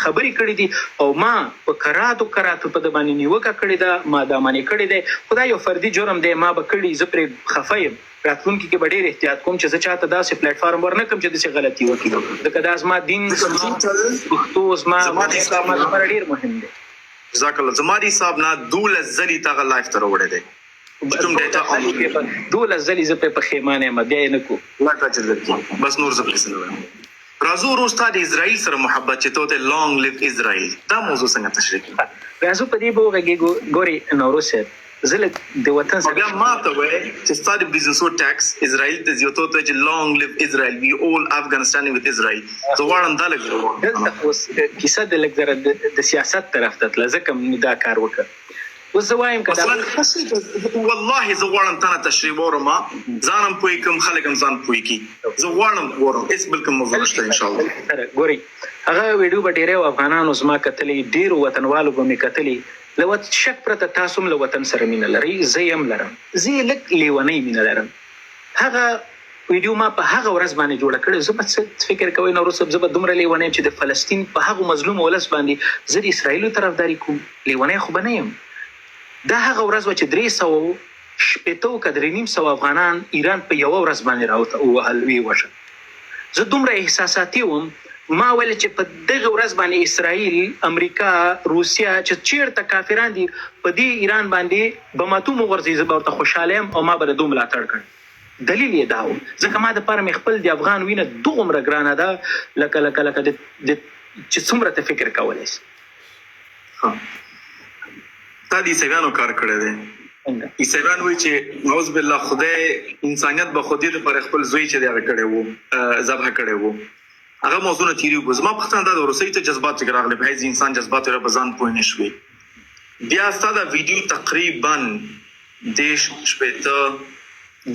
خبرې کړې دي او ما په کراتو په د باندې نیوکه کړې ده ما دا معنی کړې ده خدای یو فردي جرم دی ما به کړی زه پر خفایم راتلونکي کې ډېر احتیاط کوم چې زه چاته داسې پلیټ فارم ورنه کوم چې داسې غلطي وکړي ځکه دا زما دین پښتو زما لپاره ډېر مهم دی. جزاک الله زماري صاحب نه 12 ځلې تا لایف ته وروړې ده کوم ډیټا 12 ځلې زه په خیمانه ما بیا نه کو الله تعالی بس نور زه پیسې نه وایم راځو روستا د اسرائیل سره محبت چې ته لانګ لیو اسرائیل دا موضوع څنګه تشریح راځو په دې بوغه ګوري نوروز زله د وطن سره بیا ما ته وای چې ستاسو بزنس او ټاکس اسرائیل ته زیاتو ته چې لانګ لیو اسرائیل وی اول افغانستان وذ اسرائیل زه واړم دا لګو اوس کیسه د لګره د سیاست طرف ته لزکه دا کار وکړ وزوایم کدا والله زه واړم ته تشریح ورما ځانم پوي کوم خلک هم ځان پوي کی زه واړم ورم اس بالکل موضوع نشته ان شاء الله ګوري هغه ویډیو به ډیره افغانانو زما کتلې ډیر وطنوالو به مې کتلې لو شک پرته تاسو له وطن سره مینه لري زیم لرم زی لک لیونی مینه لرم هغه ویډیو ما په هغه ورځ باندې جوړ کړ زه په فکر کوي نو رسب زه به دومره لیونی چې د فلسطین په هغه مظلوم ولس باندې زه د اسرایل طرفداري کوم لیونی خو بنیم دا هغه ورځ و چې 300 شپېتو کډرینیم سو افغانان ایران په یو ورځ باندې راوته او حلوي وشه زه دومره احساساتي وم ما ویل چې په دغه ورځ باندې اسرائیل امریکا روسیا چې چیرته کافران دي په دې ایران باندې بماتو مغرضي زبرته خوشاله او ما بر دوم لا تړ کړ دلیل یې داو ځکه ما د پاره خپل د افغان وینه دومره ګرانه ده لکه چې څومره ته فکر کولای شي تا دې سیوانو کار کړی دی ایسایان وی چې نعوذ بالله خدای انسانیت به خودی پر خپل زوی چې دی کړی وو ذبح کړی وو هغه موضوع تیری وګزما پختان دا ورسې ته جذبات راغلي به انسان جذبات را بزان پوي نشوي بیا ستاسو ویډیو تقریبا دیش شپته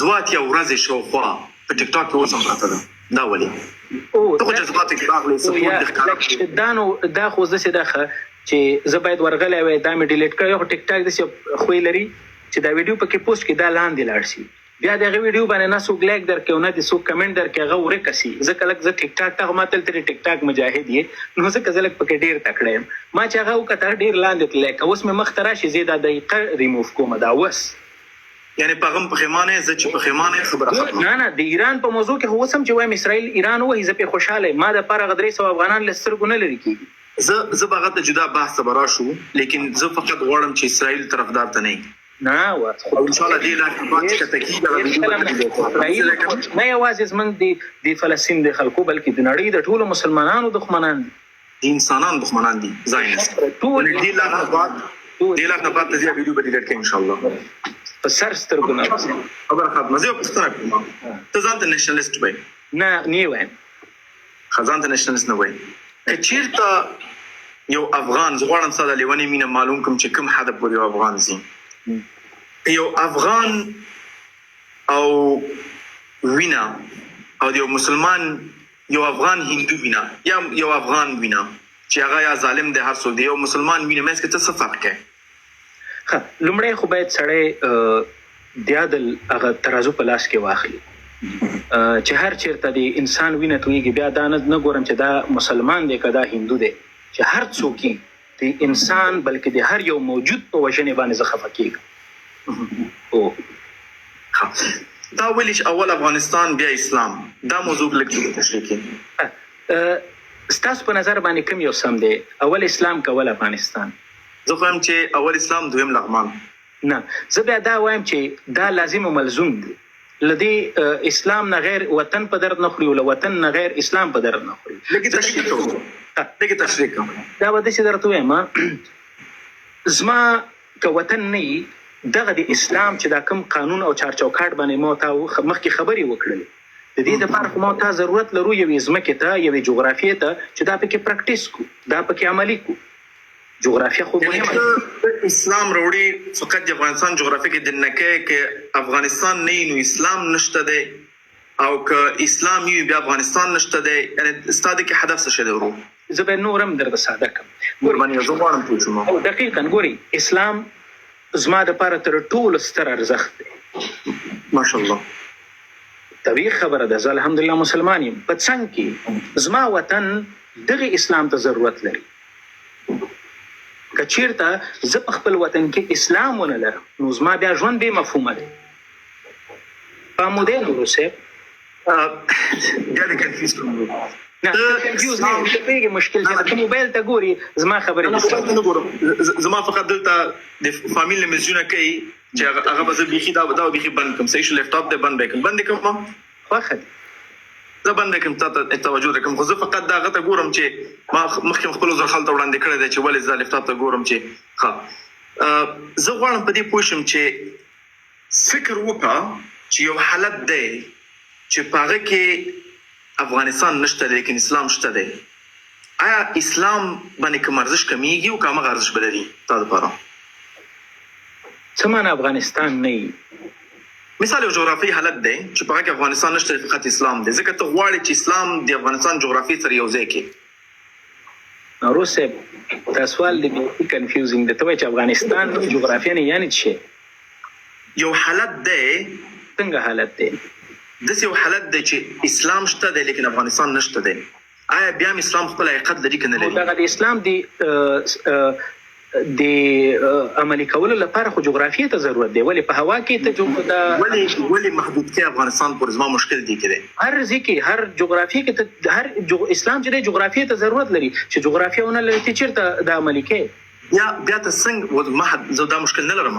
دواتیا ورځې شوخوا په ټیک ټاک کې وسم راته دا ولي او ته جذبات راغلي سپورټ دا خو زه دغه چې زه باید ورغلی وای دا مې ډیلیټ کړی خو ټیک ټاک داسې خوی لري چې دا ویډیو پکې پوسټ کې دا لاندې لاړ شي بیا دغه ویډیو باندې نه څوک لایک درکې او نه دې څوک کمنټ درکې هغه ورکه شي ځکه لږ زه ټیک ټاک ته ماتل ترې ټیک ټاک مجاهد یې نو ځکه زه لږ پکې ډېر تکړه یم ما چې هغه وکړه ډېر لاندې تللی که اوس مې مخ ته راشي زه دا دقیقه ریموف کوم دا اوس یعنی پیغام پخیمانه زه چې پخیمانه خبره ختمه نه د ایران په موضوع کې هو سم چې وایم اسرائیل ایران وایي زه په خوشاله ما د پاره غدري سو افغانان لسترګو نه لري کیږي زه بغه ته جدا بحث برا شو لیکن زه فقط غواړم چې اسرائیل طرفدار ته نه نه او ان شاء الله دې لا کې تاکید نه یوازې زمنګ د فلسطین د خلکو بلکې د نړۍ د ټولو مسلمانانو دښمنان دي انسانان دښمنان دي زاینست ټول دې لا نه بعد ته ویډیو به ډیلیټ کړم ان شاء الله په سر سترګو نه خبر ختمه زه پښتنه کوم ته ځان ته نېشنلیست وای نه وایم خزان ته نېشنلیست نه وای چیرته یو افغان زغړم ساده لیونی مینه معلوم کوم چې کوم حد پورې افغان زی یو افغان او وینا او یو مسلمان یو افغان هندو وینا یا یو افغان وینا چې هغه یا ظالم دی هر څوک دی یو مسلمان وینا مې څه فرق کوي لومړی خو باید سړی د عدل هغه ترازو په لاس کې واخلي چې هر چیرته د انسان وینه تویږي بیا دا نه ګورم چې دا مسلمان دی که دا هندو دی چې هر څوک د انسان بلکې د هر یو موجود په وژنې باندې زه خفه کېږم. دا ولې چې اول افغانستان بیا اسلام دا موضوع لږ تشریح کړئ. ستاسو په نظر باندې کوم یو سم دی؟ اول اسلام که اول افغانستان؟ زه خو یم چې اول اسلام دویم لغمان. نه زه بیا دا وایم چې دا لازم و ملزوم دی. لدی اسلام نه غیر وطن په درد نه خوري او وطن نه غیر اسلام په درد نه خوري. لږ تشریح کوم. دا به داسې درته وایم زما که وطن نه وي دغه د اسلام چې دا کوم قانون او چارچوکاټ باندې ما تا مخکې خبرې وکړلې د دې دپاره خو ما تا ضرورت لرو یوې ځمکې ته یوې جغرافیې ته چې دا پکې پریکټیس کو دا پکې عملي کو. جغرافیه خو مهمه ده. اسلام وروړي فقط د افغانستان جغرافیه کې د نکه کې افغانستان نه نو اسلام نشته دی او که اسلام یو بیا افغانستان نشته دی یعنی ستاسو کې هدف څه دی ورو؟ زه به نورم درته ساده کوم. ګورمانه زه غواړم پوښتنه او دقیقاً ګوري اسلام زما لپاره تر ټولو ستر ارزښت دی. ماشاءالله طبیعي خبره ده. زه الحمدلله مسلمان یم. په څنګ کې زما وطن دغه اسلام ته ضرورت لري. که چیرته زه په خپل وطن کې اسلام ونه لرم نو زما بیا ژوند بې مفهومه دی. فهمودی نورو صاحب؟ بیا دې کنفیوز کړم. نه کنفیوز نه یم. ته پوهېږې مشکل چې ته موبایل ته ګوري زما خبرې نه ګورم. زما فقط دلته د فامیل نه میسجونه کوي چې هغه به زه بیخي دا بیخي بند کړم. صحیح شو لیپټاپ دې بند کړم. بند کړم خوښه دي زه بند کړم ته توجه وکړم. خو زه فقط دا هغه ته ګورم چې ما مخکې خپل زر خلته وړاندې کړی دی چې ولې زه لیپټاپ ته ګورم چې زه غواړم په دې پوه شم چې فکر وکړه چې یو حالت دی چې په هغه کې افغانستان نشته دی لیکن اسلام شته دی. آیا اسلام باندې کوم ارزښت کمیږي او کوم ارزښت به لري تا دپاره؟ څه معنی افغانستان نه وي؟ مثال یو جغرافي حالت دی چې په هغه کې افغانستان نشته فقط اسلام دی. ځکه ته غواړې چې اسلام د افغانستان جغرافي سره یو ځای کړي. نورو صاحب دا سوال دی کنفیوزینګ دی. ته وایې چې افغانستان جغرافیه نه یعنې څه؟ یو حالت دی. څنګه حالت دی؟ داسې یو حالت دی چې اسلام شته دی لیکن افغانستان نشته دی. آیا بیا هم اسلام خپل حقیقت لري که نه لري؟ دغه د اسلام د عملي کولو لپاره خو جغرافیې ته ضرورت دی. ولې په هوا کې ته ولې محدودتیا افغانستان پر زما مشکل دی کې دی؟ هر ځای کې هر جغرافیې کې هر اسلام چې دی جغرافیې ته ضرورت لري. چې جغرافیه ونه لري ته چېرته د عملي کوې؟ بیا ته څنګه زه دا مشکل نه لرم.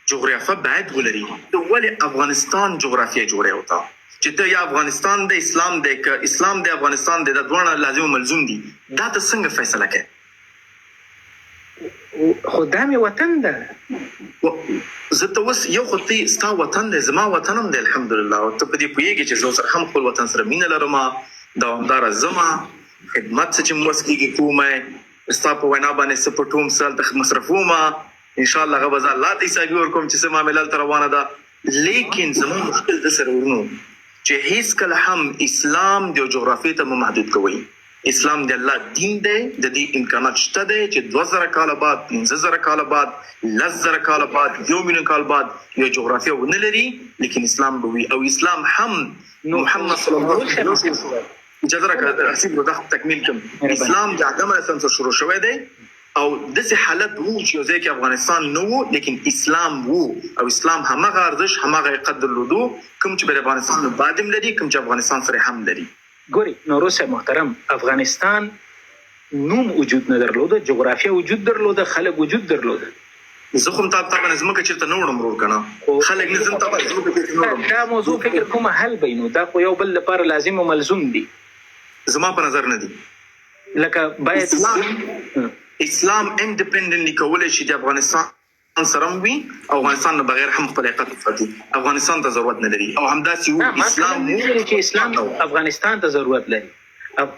جغرافیه باید ولري. ولې افغانستان جغرافیه جوړه وتا چې ته یا افغانستان د اسلام دی که اسلام د افغانستان دی دا دواړه لازم ملزوم دي. دا ته څنګه فیصله کوې؟ خو دا مې وطن ده. زه ته اوس یو خو ته ستا وطن دی زما وطن هم دی الحمدلله او ته په دې پوهېږې چې زه سره هم خپل وطن سره مینه لرم دوامداره ځم خدمت څه چې مو وس کېږي کوم ستا په وینا باندې څه پټوم څه هلته مصرفوم انشاءالله هغه به زه الله ته حسابي ورکوم چې څه معامله هلته روانه ده. لیکن زما مشکل د سره ورونو چې هیڅکله هم اسلام د جغرافیې ته مو محدود کوئ. اسلام د الله دین دی. د دې امکانات شته دی چې 2000 کاله بعد 15000 کاله بعد 10000 کاله بعد 1 میلیون کال بعد یو جغرافیه ونه لري لیکن اسلام به وي او اسلام هم محمد صلی الله علیه وسلم اجازه راکړه حسیب دا تکمیل کوم. اسلام د آدم علیه السلام څخه شروع شوی دی او داسې حالت وو چې یو ځای کې افغانستان نه وو لیکن اسلام وو او اسلام همغه ارزښت همغه حقیقت درلودو کوم چې بر افغانستان بعد هم لري کوم چې افغانستان سره هم لري. ګوري نورو صاحب محترم افغانستان نوم وجود نه درلوده جغرافیه وجود درلوده خلک وجود درلوده. زه خو ته طبعا زمکه چیرته نه وړم ورور کنه خلک نه زم طبعا زمکه چیرته نه وړم. دا موضوع فکر کوم حل بینو دا خو یو بل لپاره لازم او ملزوم دي. زما په نظر نه دي. لکه باید اسلام انډیپندنټلی کولای شي د افغانستان سره وي او افغانستان نه بغیر هم خپل حقیقت وساتي. افغانستان ته ضرورت نه لري او همداسې اسلام چې اسلام افغانستان ته ضرورت لري.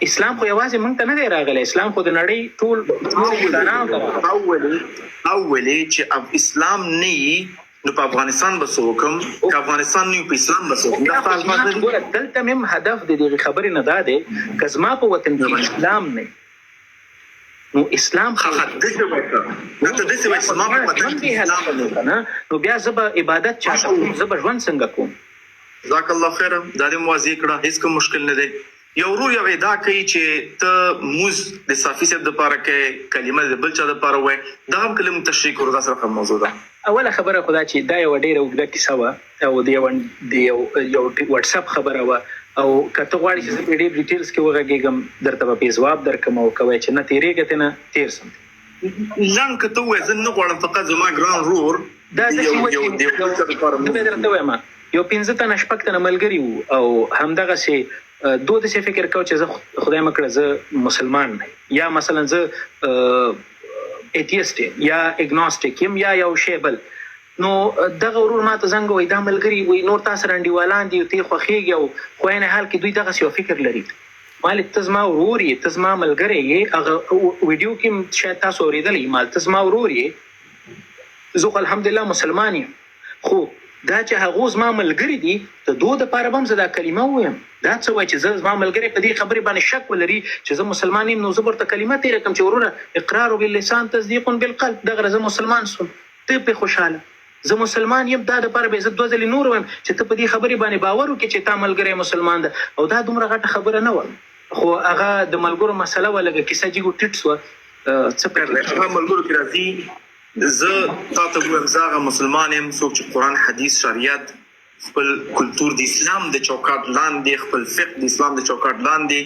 اسلام خو یوازې موږ ته نه دی راغلی. اسلام خو د نړۍ ټول اولې چې اسلام نه نو په افغانستان به څوکم که افغانستان نه په اسلام به څوکم. دا فاصله دلته مم هدف د دې خبرې نه دا دی که زما په وطن کې اسلام نه نو اسلام خه دغه وکړه نو ته دغه ما په بدن کې نو بیا زبا عبادت چاته کوم زبا ژوند څنګه کوم. جزاک الله خیر. دا دې موازی کړه هیڅ کوم مشکل نه دی. یو ورو یو ادا کوي چې ته موز د صافي سره د پاره کې کلمه د بل چا د پاره وای دا هم کلمه تشریح وردا سره موضوع ده. اوله خبره خدا چې دا یو ډیره وګړه کیسه و او د یو واتس اپ خبره و او کته غواړي چې په ډیر ډیټیلز کې وګورم درته په جواب درکم او کوي چې نه تیریږي نه تیر سم لن کته وې زه نه غواړم فقط زما ګران رور دا د به درته وایم یو 15 تنه شپږ تنه ملګری وو او همدغه سي دوه د څه فکر کو چې زه خدای مکړه زه مسلمان یا مثلا زه ایتیست یا اګنوستیک یا یو شی بل نو دغه ورور ماته زنګ وای دا ملګری وای نور تاسو رانډیوالان دی ته خوخیږي او خو نه حال کې دوی دغه څه فکر لري مال تزما ورور یې تزما ملګری یې هغه ویډیو کې شاید تاسو اوریدلې مال تزما ورور یې زه الحمدلله مسلمان یم خو دا چې هغه زما ملګری دي ته دوه د پاره بم زدا کلمه وایم دا څه وای چې زما ملګری په دې خبرې باندې شک ولري چې زه مسلمان یم نو زه ورته کلمه تیر کوم چې ورونه اقرار باللسان تصدیق بالقلب دغه زه مسلمان سوم ته په خوشاله زه مسلمان یم دا د پاره به عزت دوزلی نور وایم چې ته په دې خبرې باندې باور وکړې چې تا ملګری مسلمان ده او دا دومره غټه خبره نه و خو هغه د ملګرو مسله ولګه کیسه جګو ټټ سو څه کړل هغه ملګرو کې راځي زه تاسو ګورم زاغه مسلمان یم څوک چې قران حدیث شریعت خپل کلچر د اسلام د چوکاټ لاندې خپل فقه د اسلام د چوکاټ لاندې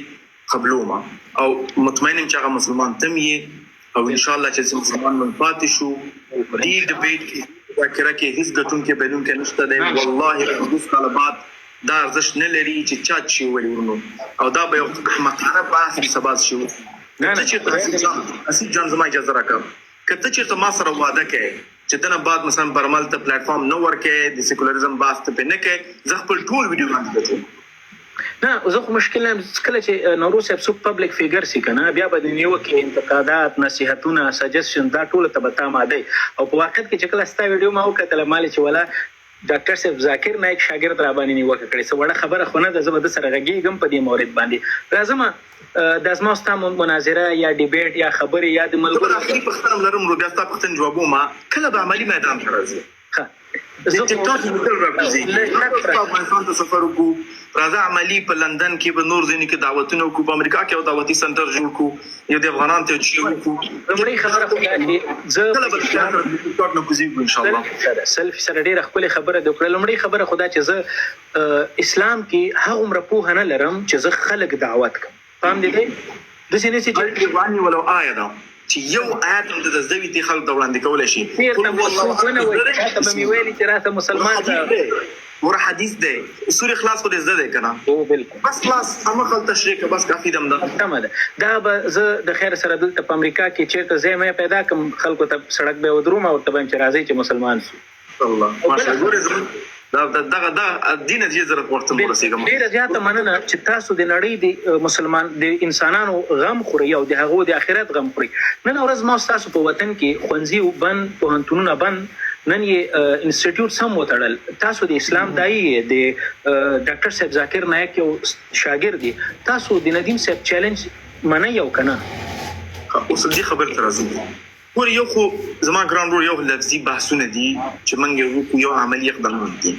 قبلوما او مطمئن یم چې هغه مسلمان تم یې او ان شاء الله چې مسلمان من پاتې شو دې ډیبیټ کې واکره کې هیڅ ګټون کې بدون کې نشته دی والله حدیث طلبات دا ارزښت نه لري چې چا شي ورونو او دا به یو مقاله بحث سباز شو نه چې اسی جان زما اجازه راکړه کته چې ما سره وعده کوي چې دنه بعد مثلا برمل ته پلیټ فارم نو ورکه د سیکولریزم باس ته نه کې زه خپل ټول ویډیو باندې نه زه خو مشکل نه کله چې نوروز صاحب سو پبلک فیګر سي کنه بیا به نیو کې انتقادات نصيحتونه سجیشن دا ټول ته بتا ماده او په وخت کې چې کله ستا ویډیو ما وکړه مال چې ولا ډاکټر صاحب ذاکر نایک شاګرد را باندې نیوکه کړې سو وړه خبره خونه د زبر سره غږیږم په دې مورید باندې راځم د ازما ستاسو مناظره یا ډیبیټ یا خبرې یا د ملګرو اخري پختم لرم رو بیا تاسو پختن جوابو ما کله به عملی میدان راځي زه ټیک ټاک مدل راځي تاسو په سفر وکړو راځه عملی په لندن کې به نور ځینې کې دعوتونه وکړو په امریکا کې او دعوتي سنټر جوړ کړو یو د افغانان ته چې وکړو لمړی خبره خو دا زه کله به ټیک ټاک نو کوزیږو ان شاء الله سلف سره ډیره خپل خبره د کړل لمړی خبره خدا چې زه اسلام کې هغه عمر په نه لرم چې زه خلق دعوت کوم فهم دي د سینې چې وانی ولو آیه چې یو آیت د زوی تی خلک د وړاندې کول شي قل والله انا وجهت بمویل تراث مسلمان ده ور حدیث ده سورې خلاص خو دې زده ده کنه او بالکل بس خلاص هم خل تشریح بس کافی دم ده تمام ده دا به زه د خیر سره دلته په امریکا کې چیرته زمې پیدا کوم خلکو ته سړک به ودروم او ته به چې راځي چې مسلمان شي الله ماشاءالله دا دین دې ضرورت ورته ورسېږم ډیر زیاته مننه چې تاسو د نړۍ د مسلمان د انسانانو غم خوري او د هغو د آخرت غم خوري نن ورځ ما تاسو په وطن کې خونځي وبن پوهنتونونه بند نن یې انسټیټیوټ سم وتړل تاسو د اسلام دای د ډاکټر صاحب ذاکر نایک یو شاګرد دي تاسو د ندیم صاحب چیلنج منه یو کنه اوس دې خبر تر راځي ور یو خو زما ګران رول یو لفظي بحثونه دي چې منګه یو عملی اقدام دي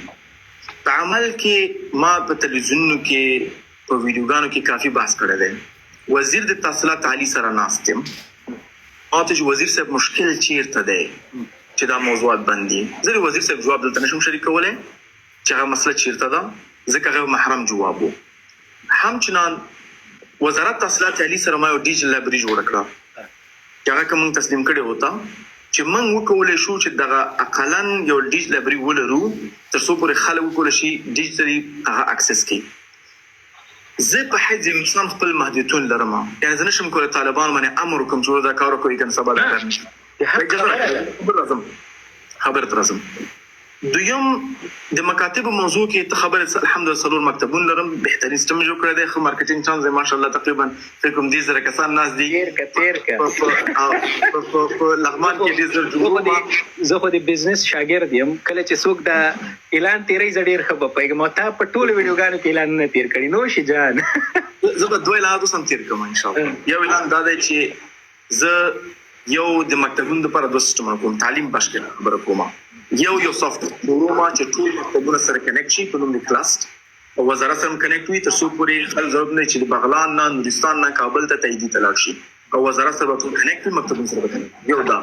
په عمل کې ما په تلویزیونونو کې په ویډیوګانو کې کافي بحث کړی دی وزیر د تحصیلات عالی سره ناستم آتش وزیر صاحب مشکل چیرته دی چې دا موضوعات باندې زه وزیر صاحب جواب دلته نشم شریک کولای چې هغه مسله چیرته ده ځکه هغه محرم جوابو همچنان وزارت تحصیلات عالی سره ما یو ډیجیټل لایبرری جوړ کړه هغه کوم تسلیم کړي وتا چې موږ وکولای شو چې دغه اقلن یو ډیجیټل لایبرری ولرو تر څو پورې خلک وکول شي ډیجیټلی هغه اکسس کړي زه په حد انسان خپل محدودیتونه لرم یعنی زه نشم کولای طالبان باندې امر کوم چې دا کار کوي کنه سبا ده خبر ترازم دویم د مکاتب موضوع کې خبره الحمدلله سلور مکتبون لرم بهترین سیستم جوړ کړی دی خو مارکیټینګ چانس ماشاءالله تقریبا فکرم دي زره کسان ناس دي تیر په لغمان کې دي زه خو د بزنس شاګرد یم کله چې څوک دا اعلان تیرې زړیر خبر پېګم تا په ټول ویډیوګانو کې اعلان نه تیر کړی نو شي جان زه به دوه اعلانات سم تیر کوم ان شاء الله یو اعلان دا دی چې زه یو د مکتبونو لپاره دوه سیستمونه کوم تعلیم بشکره خبره کوم یو سافټ ویر چې ټول مکتبونه سره کنیکټ شي په نوم د کلاست او وزارت سره کنیکټ وي تر څو پورې خپل ضرورت نه چې د بغلان نه نورستان نه کابل ته تایید تلاړ شي او وزارت سره ټول کنیکټ مکتبونه سره کنیکټ یو دا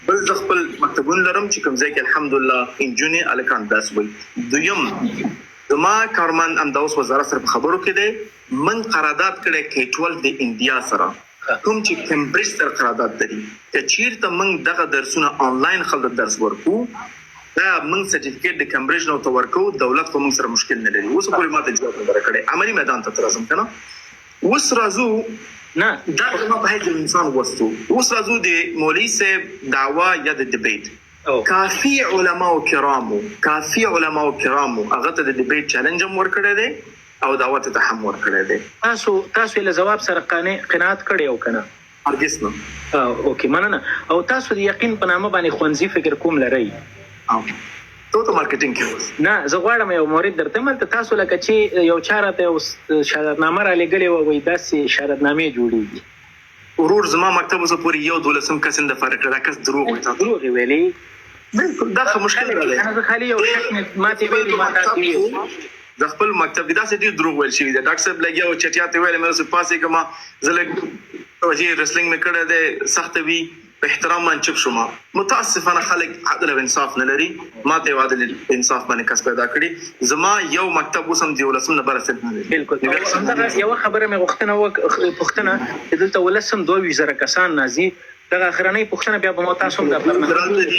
بل ز خپل مکتبونه لرم چې کوم ځای کې الحمدلله انجونی الکان داس وي دویم زما کارمن امداوس وزارت سره خبرو کې دی من قرارداد کړی کې 12 د انډیا سره کوم چې کمبرج سره قرارداد لري چې چیرته من دغه درسونه آنلاین خلک درس ورکو دا من سرټیفیکیټ د کمبرج نو تو ورکو دولت کوم سره مشکل نه لري اوس پورې ماته جواب ورکړي عملی میدان ته ترازم کنه اوس رازو نه دا ما په هیڅ انسان وستو اوس رازو د مولوی صاحب دعوا یا د ډیبیټ کافی علماء کرامو هغه ته د ډیبیټ چیلنج هم ورکړی دی او دعوت ته هم ورکړی دی تاسو له جواب سره قناعت کړی او کنه هرگز نه اوکې مننه او تاسو د یقین په نامه باندې خوانزي فکر کوم لرئ ته مارکیټینګ کې نه زه غواړم یو مورید درته مل تاسو لکه چې یو چاره ته شهادتنامه را لګړې و وای داسې شهادتنامې جوړیږي ورور زما مکتب اوس پورې یو دولسم کسن د فرق راکس دروغ ویلي دا مشکل دی انا خالي یو شک ماته ویلي ما تاسو د خپل مکتب دا څه دي دروغ ویل شي دا ډاکټر صاحب لګیا او چټیاته ویل مې اوس پاسې کما زلګ توجه رسلینګ مې کړه ده سخت وی په احترام باندې چپ شوم متاسفانه خلک عدل او انصاف نه لري ماته عدل انصاف باندې کس پیدا کړی زما یو مکتب وسم دی ولسم نه برسل نه لري بالکل یو خبره مې غوښتنه چې دلته ولسم 2000 کسان نازي دا اخرنۍ پښتنه بیا به مو تاسو هم د برنامج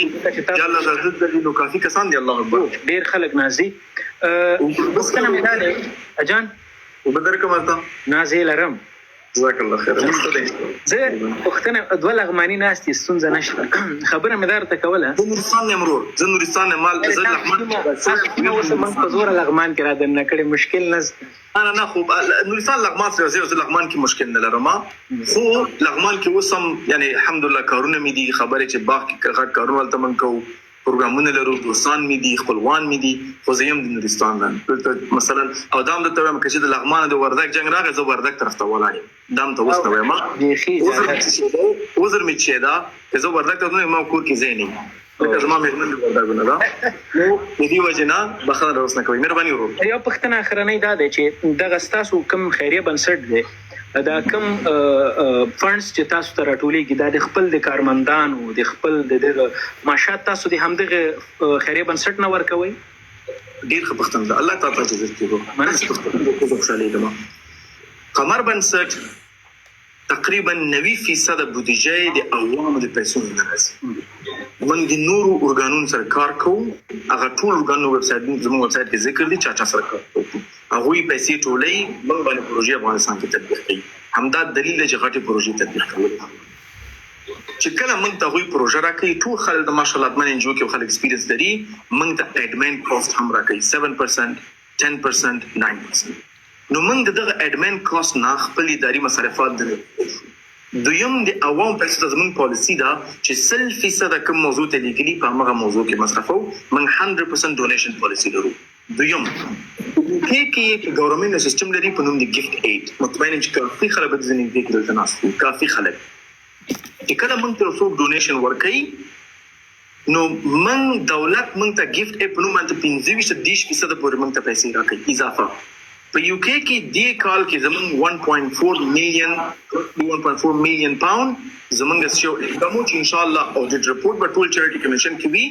یالله زړه د نو کافي کسان دی الله اکبر ډیر خلک نازي پښتنه مې ده اجان وبدر کوم تا نازي لرم جزاك الله خير زه پښتنه دوه لغمانی ناستي ستونزه نشته خبره مې درته کوله د نورستان امرور زه نورستان مال زه لغمان نو اوس من په زور لغمان کې را دن کړي مشکل نه انا نه خو نورستان لغمان سره زه لغمان کې مشکل نه لرم خو لغمان کې وسم یعنی الحمدلله کارونه مې دي خبره چې باغ کې غټ کارونه ولته من کو پروګرامونه لرو دوستان مې دي خپلوان مې دي خو زم د نورستان نه مثلا او دام د تویم کې چې د لغمان د وردک جنگ راغی زه وردک طرف ته ولایم دام ته وسته وایم وزر می چې دا زه وردک ته نو ما کور کې زینې لکه زما مهمن وردک نه دا نو د دې وجنا بخښنه اوس نه کوي مهرباني ورو یو پښتنه اخرنۍ دا دی چې دغه تاسو کوم خیریه بنسټ دی دا کوم فندز چې تاسو ته راټولېږي دا د خپل د کارمندانو د خپل د معاشات تاسو د همدغه خیریه بنسټ نه ورکوي ډیر ښه پښتون ده الله تعالی ته عزت کوي مننه خوشاله یم قمر بنسټ تقریبا 90% بودجه د عوامو د پیسو نه راځي من د نورو ارګانونو سره کار کوو هغه ټول ارګانونو ویب سټ زموږ ویب سټ کې ذکر دي چا سره کار کوو هغه پیسې ټولې موږ باندې پروژې افغانستان کې تطبیق کړي همدا دلیل چې غټي پروژې تطبیق کول چې کله موږ ته غوي پروژه راکړي ټول خلک د ماشاءالله من انجو کې خلک ایکسپیرینس لري موږ ته اډمن کاست هم راکړي 7% 10% 9% نو موږ دغه اډمن کاست نه خپل اداري مصارفات دي دویم د عوام پیسې زموږ پالیسی دا چې 100% کوم موضوع ته لیکلي په هغه موضوع کې مصرفو موږ 100% ډونیشن پالیسی لرو دویم کې ګورنمنت سیستم لري په نوم د گیفت ایډ مطمئن چې کافي خلک د ځینې کې دلته ناستو کافي خلک چې کله موږ ته څوک ډونیشن ورکړي نو موږ دولت موږ ته گیفت ایډ په نوم باندې 15% پورې موږ ته پیسې راکړي اضافه په یو کې کې د کال کې زمون 1.4 میلیون پاوند زمونږ شو کوم چې ان شاء الله اودیټ رپورت په ټول چیریټي کمیشن کې وی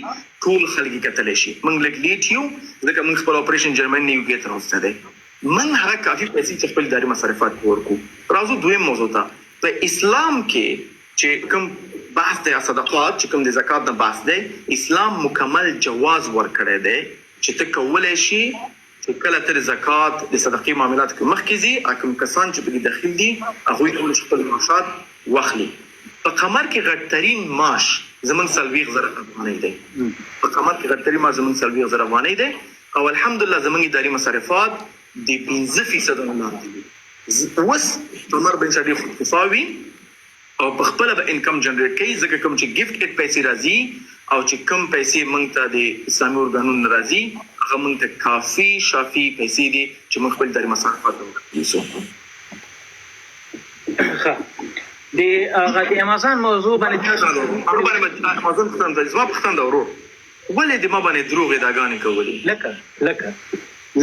ټول خلک کتل شي موږ لیک لیټ یو ځکه موږ خپل اپریشن جرمن نیو کې تر اوسه ده موږ هغه کافي پیسې چې خپل اداري مصارفات ورکو راځو دویم موضوع ته په اسلام کې چې کوم بحث د صدقات چې کوم د زکات نه بحث ده اسلام مکمل جواز ورکړی دی چې ته کولای شي چې کله تر زکات د صدقې معاملات کې مخکزي اکم کسان چې په داخل دي هغه ټول خپل معاشات واخلي په قمر کې غټرین معاش زمون سلويغ زره افغانۍ دی په قمر کې غټرین معاش زمون سلويغ زره افغانۍ دی او الحمدلله زمون اداري مصارفات د 15% نه دي وس قمر بن شادي خصاوي او په خپل به انکم جنریټ کوي ځکه کوم چې گیفت ایډ پیسې راځي او چې کم پیسې مونږ ته د اسلامي ارګانونو راځي هغه مونږ ته کافي شافي پیسې دي چې مونږ خپل اداري مصارفات وکړو د هغه د امازون موضوع باندې هغه باندې امازون پښتون د زما پښتون دا ورو ولې د ما باندې دروغ ادعاګانې کولې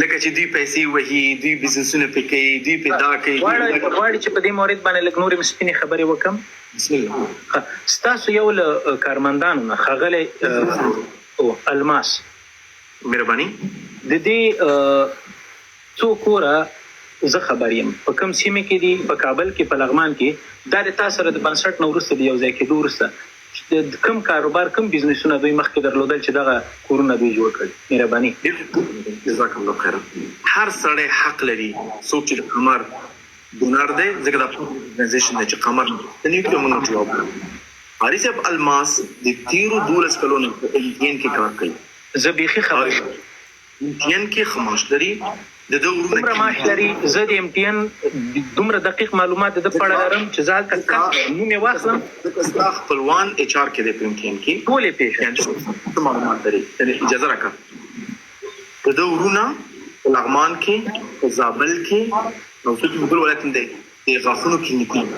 لکه چې دوی پیسې وهي دوی بزنسونه پکې دوی پیدا کوي غواړي چې په دې مورید باندې لږ نورې مسپینې خبرې وکم. بسم الله. ستاسو یو له کارمندانو نه ښاغلی الماس مهرباني د دې څو کوره زه خبر یم په کوم سیمه کې دي په کابل کې په لغمان کې دا د تاسو سره د بنسټ نو وروسته د یو ځای کېدو وروسته د کوم کاروبار کوم بزنسونه دوی مخکې درلودل چې دغه کورونه دوی جوړ کړي. مهرباني. جزاک الله خیر. هر سړی حق لري څوک چې قمر ډونر دی ځکه دا ارګنایزیشن دی چې قمر د نیو کلمونو جواب حارث صاحب الماس د 13 کلونو په انټین کې کار کوي. زه بیخي خبر انټین کې خماش لري د دومره معاش لري. زه د امتحان دومره دقیق معلومات د پړه لرم چې ځال تک نوم یې واخلم د خپلوان اچ ار کې د امتحان کې ټولې پیښه معلومات لري. اجازه راکړه د ورونه لغمان کې په زابل کې نو څه په بل ولایت دی د غاښونو کلینیکونه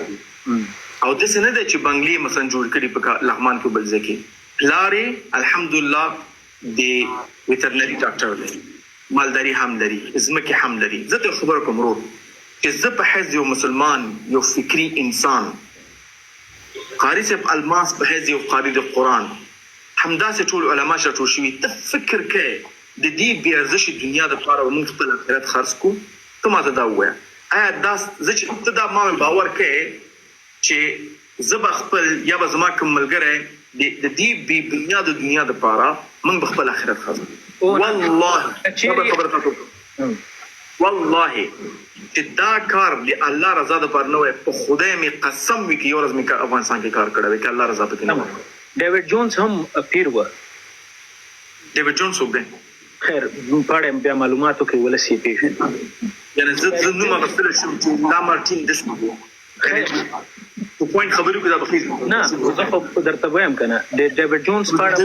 او د سنه د چې بنگلي مثلا جوړ کړي په لغمان کې بل ځکه پلارې الحمدلله د ویټرنری ډاکټر دی مالداري هم لري ازمکه هم لري. زه ته خبر کوم ورو چې زه په حیث یو مسلمان یو فکری انسان قاری صاحب الماس په حیث یو قاری د قرآن همداسې ټول علما شټو شوي ته فکر کې د دې بیا ارزش دنیا د لپاره موږ خپل آخرت خرڅ کو ته ما ته دا وایه آیا دا زه چې ته دا ما باور کې چې زه به خپل یا به زما کوم ملګری د دې بی بنیاد دنیا د لپاره موږ خپل آخرت خرڅ والله چې دا کار د الله رضا د پر نه وي په خدای می قسم وکي یو ورځ می افغانستان کې کار کړی وي الله رضا پکې نه وي. ډیوډ جونز هم پیر و. ډیوډ جونز وګ خیر پاړم بیا معلوماتو کې ولسی پیښ یعنی زه نو ما غفل شم چې دا مارټین دسمو خیر په پوینټ خبرو کې دا بخیر نه زه خو درته وایم کنه ډیوډ جونز پاړم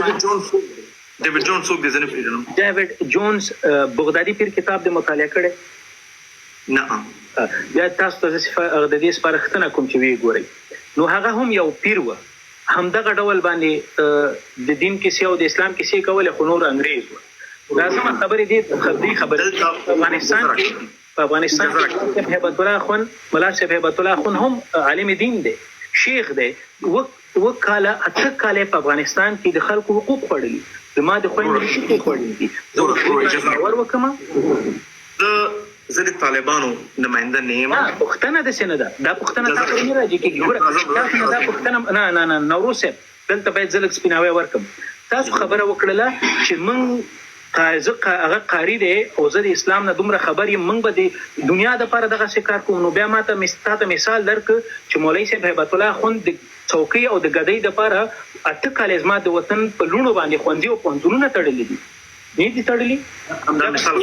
ډیوډ جونز څوک دی زنه پیژنم. ډیوډ جونز بغدادي پیر کتاب د مطالعه کړي نه یا تاسو ته د دې سپارښتنه کوم چې وی ګورئ نو هغه هم یو پیر و همدغه ډول باندې د دین کې او د اسلام کې څه کول خو نور انګريز و. لازم خبرې دي خبرې افغانستان کې هیبت الله خان ملا صاحب هیبت الله خان هم عالم دین دی شیخ دی وکاله اته کاله په افغانستان کې د خلکو حقوق خوړلي زما د خويندې شي خوړلي دي. زه ور وکم زه د طالبانو نماینده نیم پښتنه د سینه دا پښتنه تاسو نه راځي کې ګوره تاسو دا پښتنه نه نوروز دلته باید زلک سپیناوي ورکم تاسو خبره وکړه چې من هغه قاری دی او زه د اسلام نه دومره خبر یم موږ به د دنیا د لپاره دغه کار کوو. نو بیا ماته مثال درک چې مولوی صاحب هیبت الله خان د څوکۍ او د ګدۍ د لپاره اته کال زما د وطن په لونو باندې خوندي او پوهنتونونه تړلي دي نه دي تړلي. دا مثال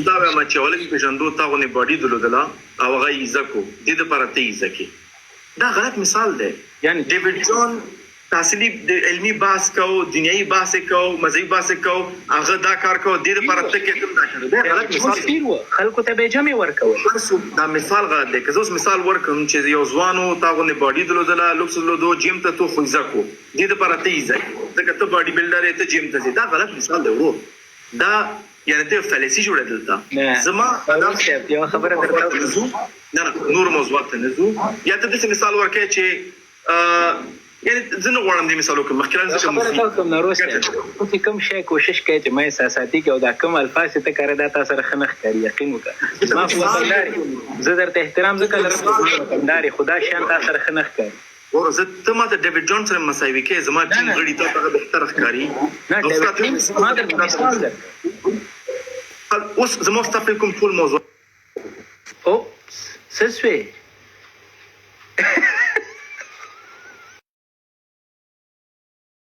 دا ما چې ولې پېژندو تاغه نه باډي دلودلا او هغه ایزکو د دې لپاره ته ایزکی دا غلط مثال دی. یعنی ډیوډ جون تحصیلی علمی بحث کو دنیوي بحث کو مذهبي بحث کو هغه دا کار کو د دې لپاره ته کې کوم دا کړو دا غلط مثال دی. خلکو ته به جمع ورکول دا مثال غلط دی. که زه مثال ورکم چې یو ځوانو تاغه نه باډي دلودلا لوکس دلودو جیم ته تو خو ځکو د دې لپاره ته ایزک ځکه ته باډي بلډر ته جیم ته دا غلط مثال دی ورو دا یعنی ته فلسفي جوړه دلته زما یو خبره درته نه نور موضوعات نه زو یا ته د مثال ورکې چې یعنی زنه غواړم د مثالو کې مخکې راځم کوم نوروز ته کوم شی کوشش کوي چې مې اساساتي کې او دا کوم الفاظ ته کار دا تاسو سره خنخ کوي یقین وکړه ما په وطنداري زه درته احترام زکه لرم وطنداري خدا شان تاسو سره خنخ کوي ورزه ته ما ته ډیوډ جون سره مساوي کې زما ټیم غړي ته هغه بهتر ښکاری نه ډیوډ ما درته مثال ده اوس زما ستاسو کوم ټول موضوع او سسوي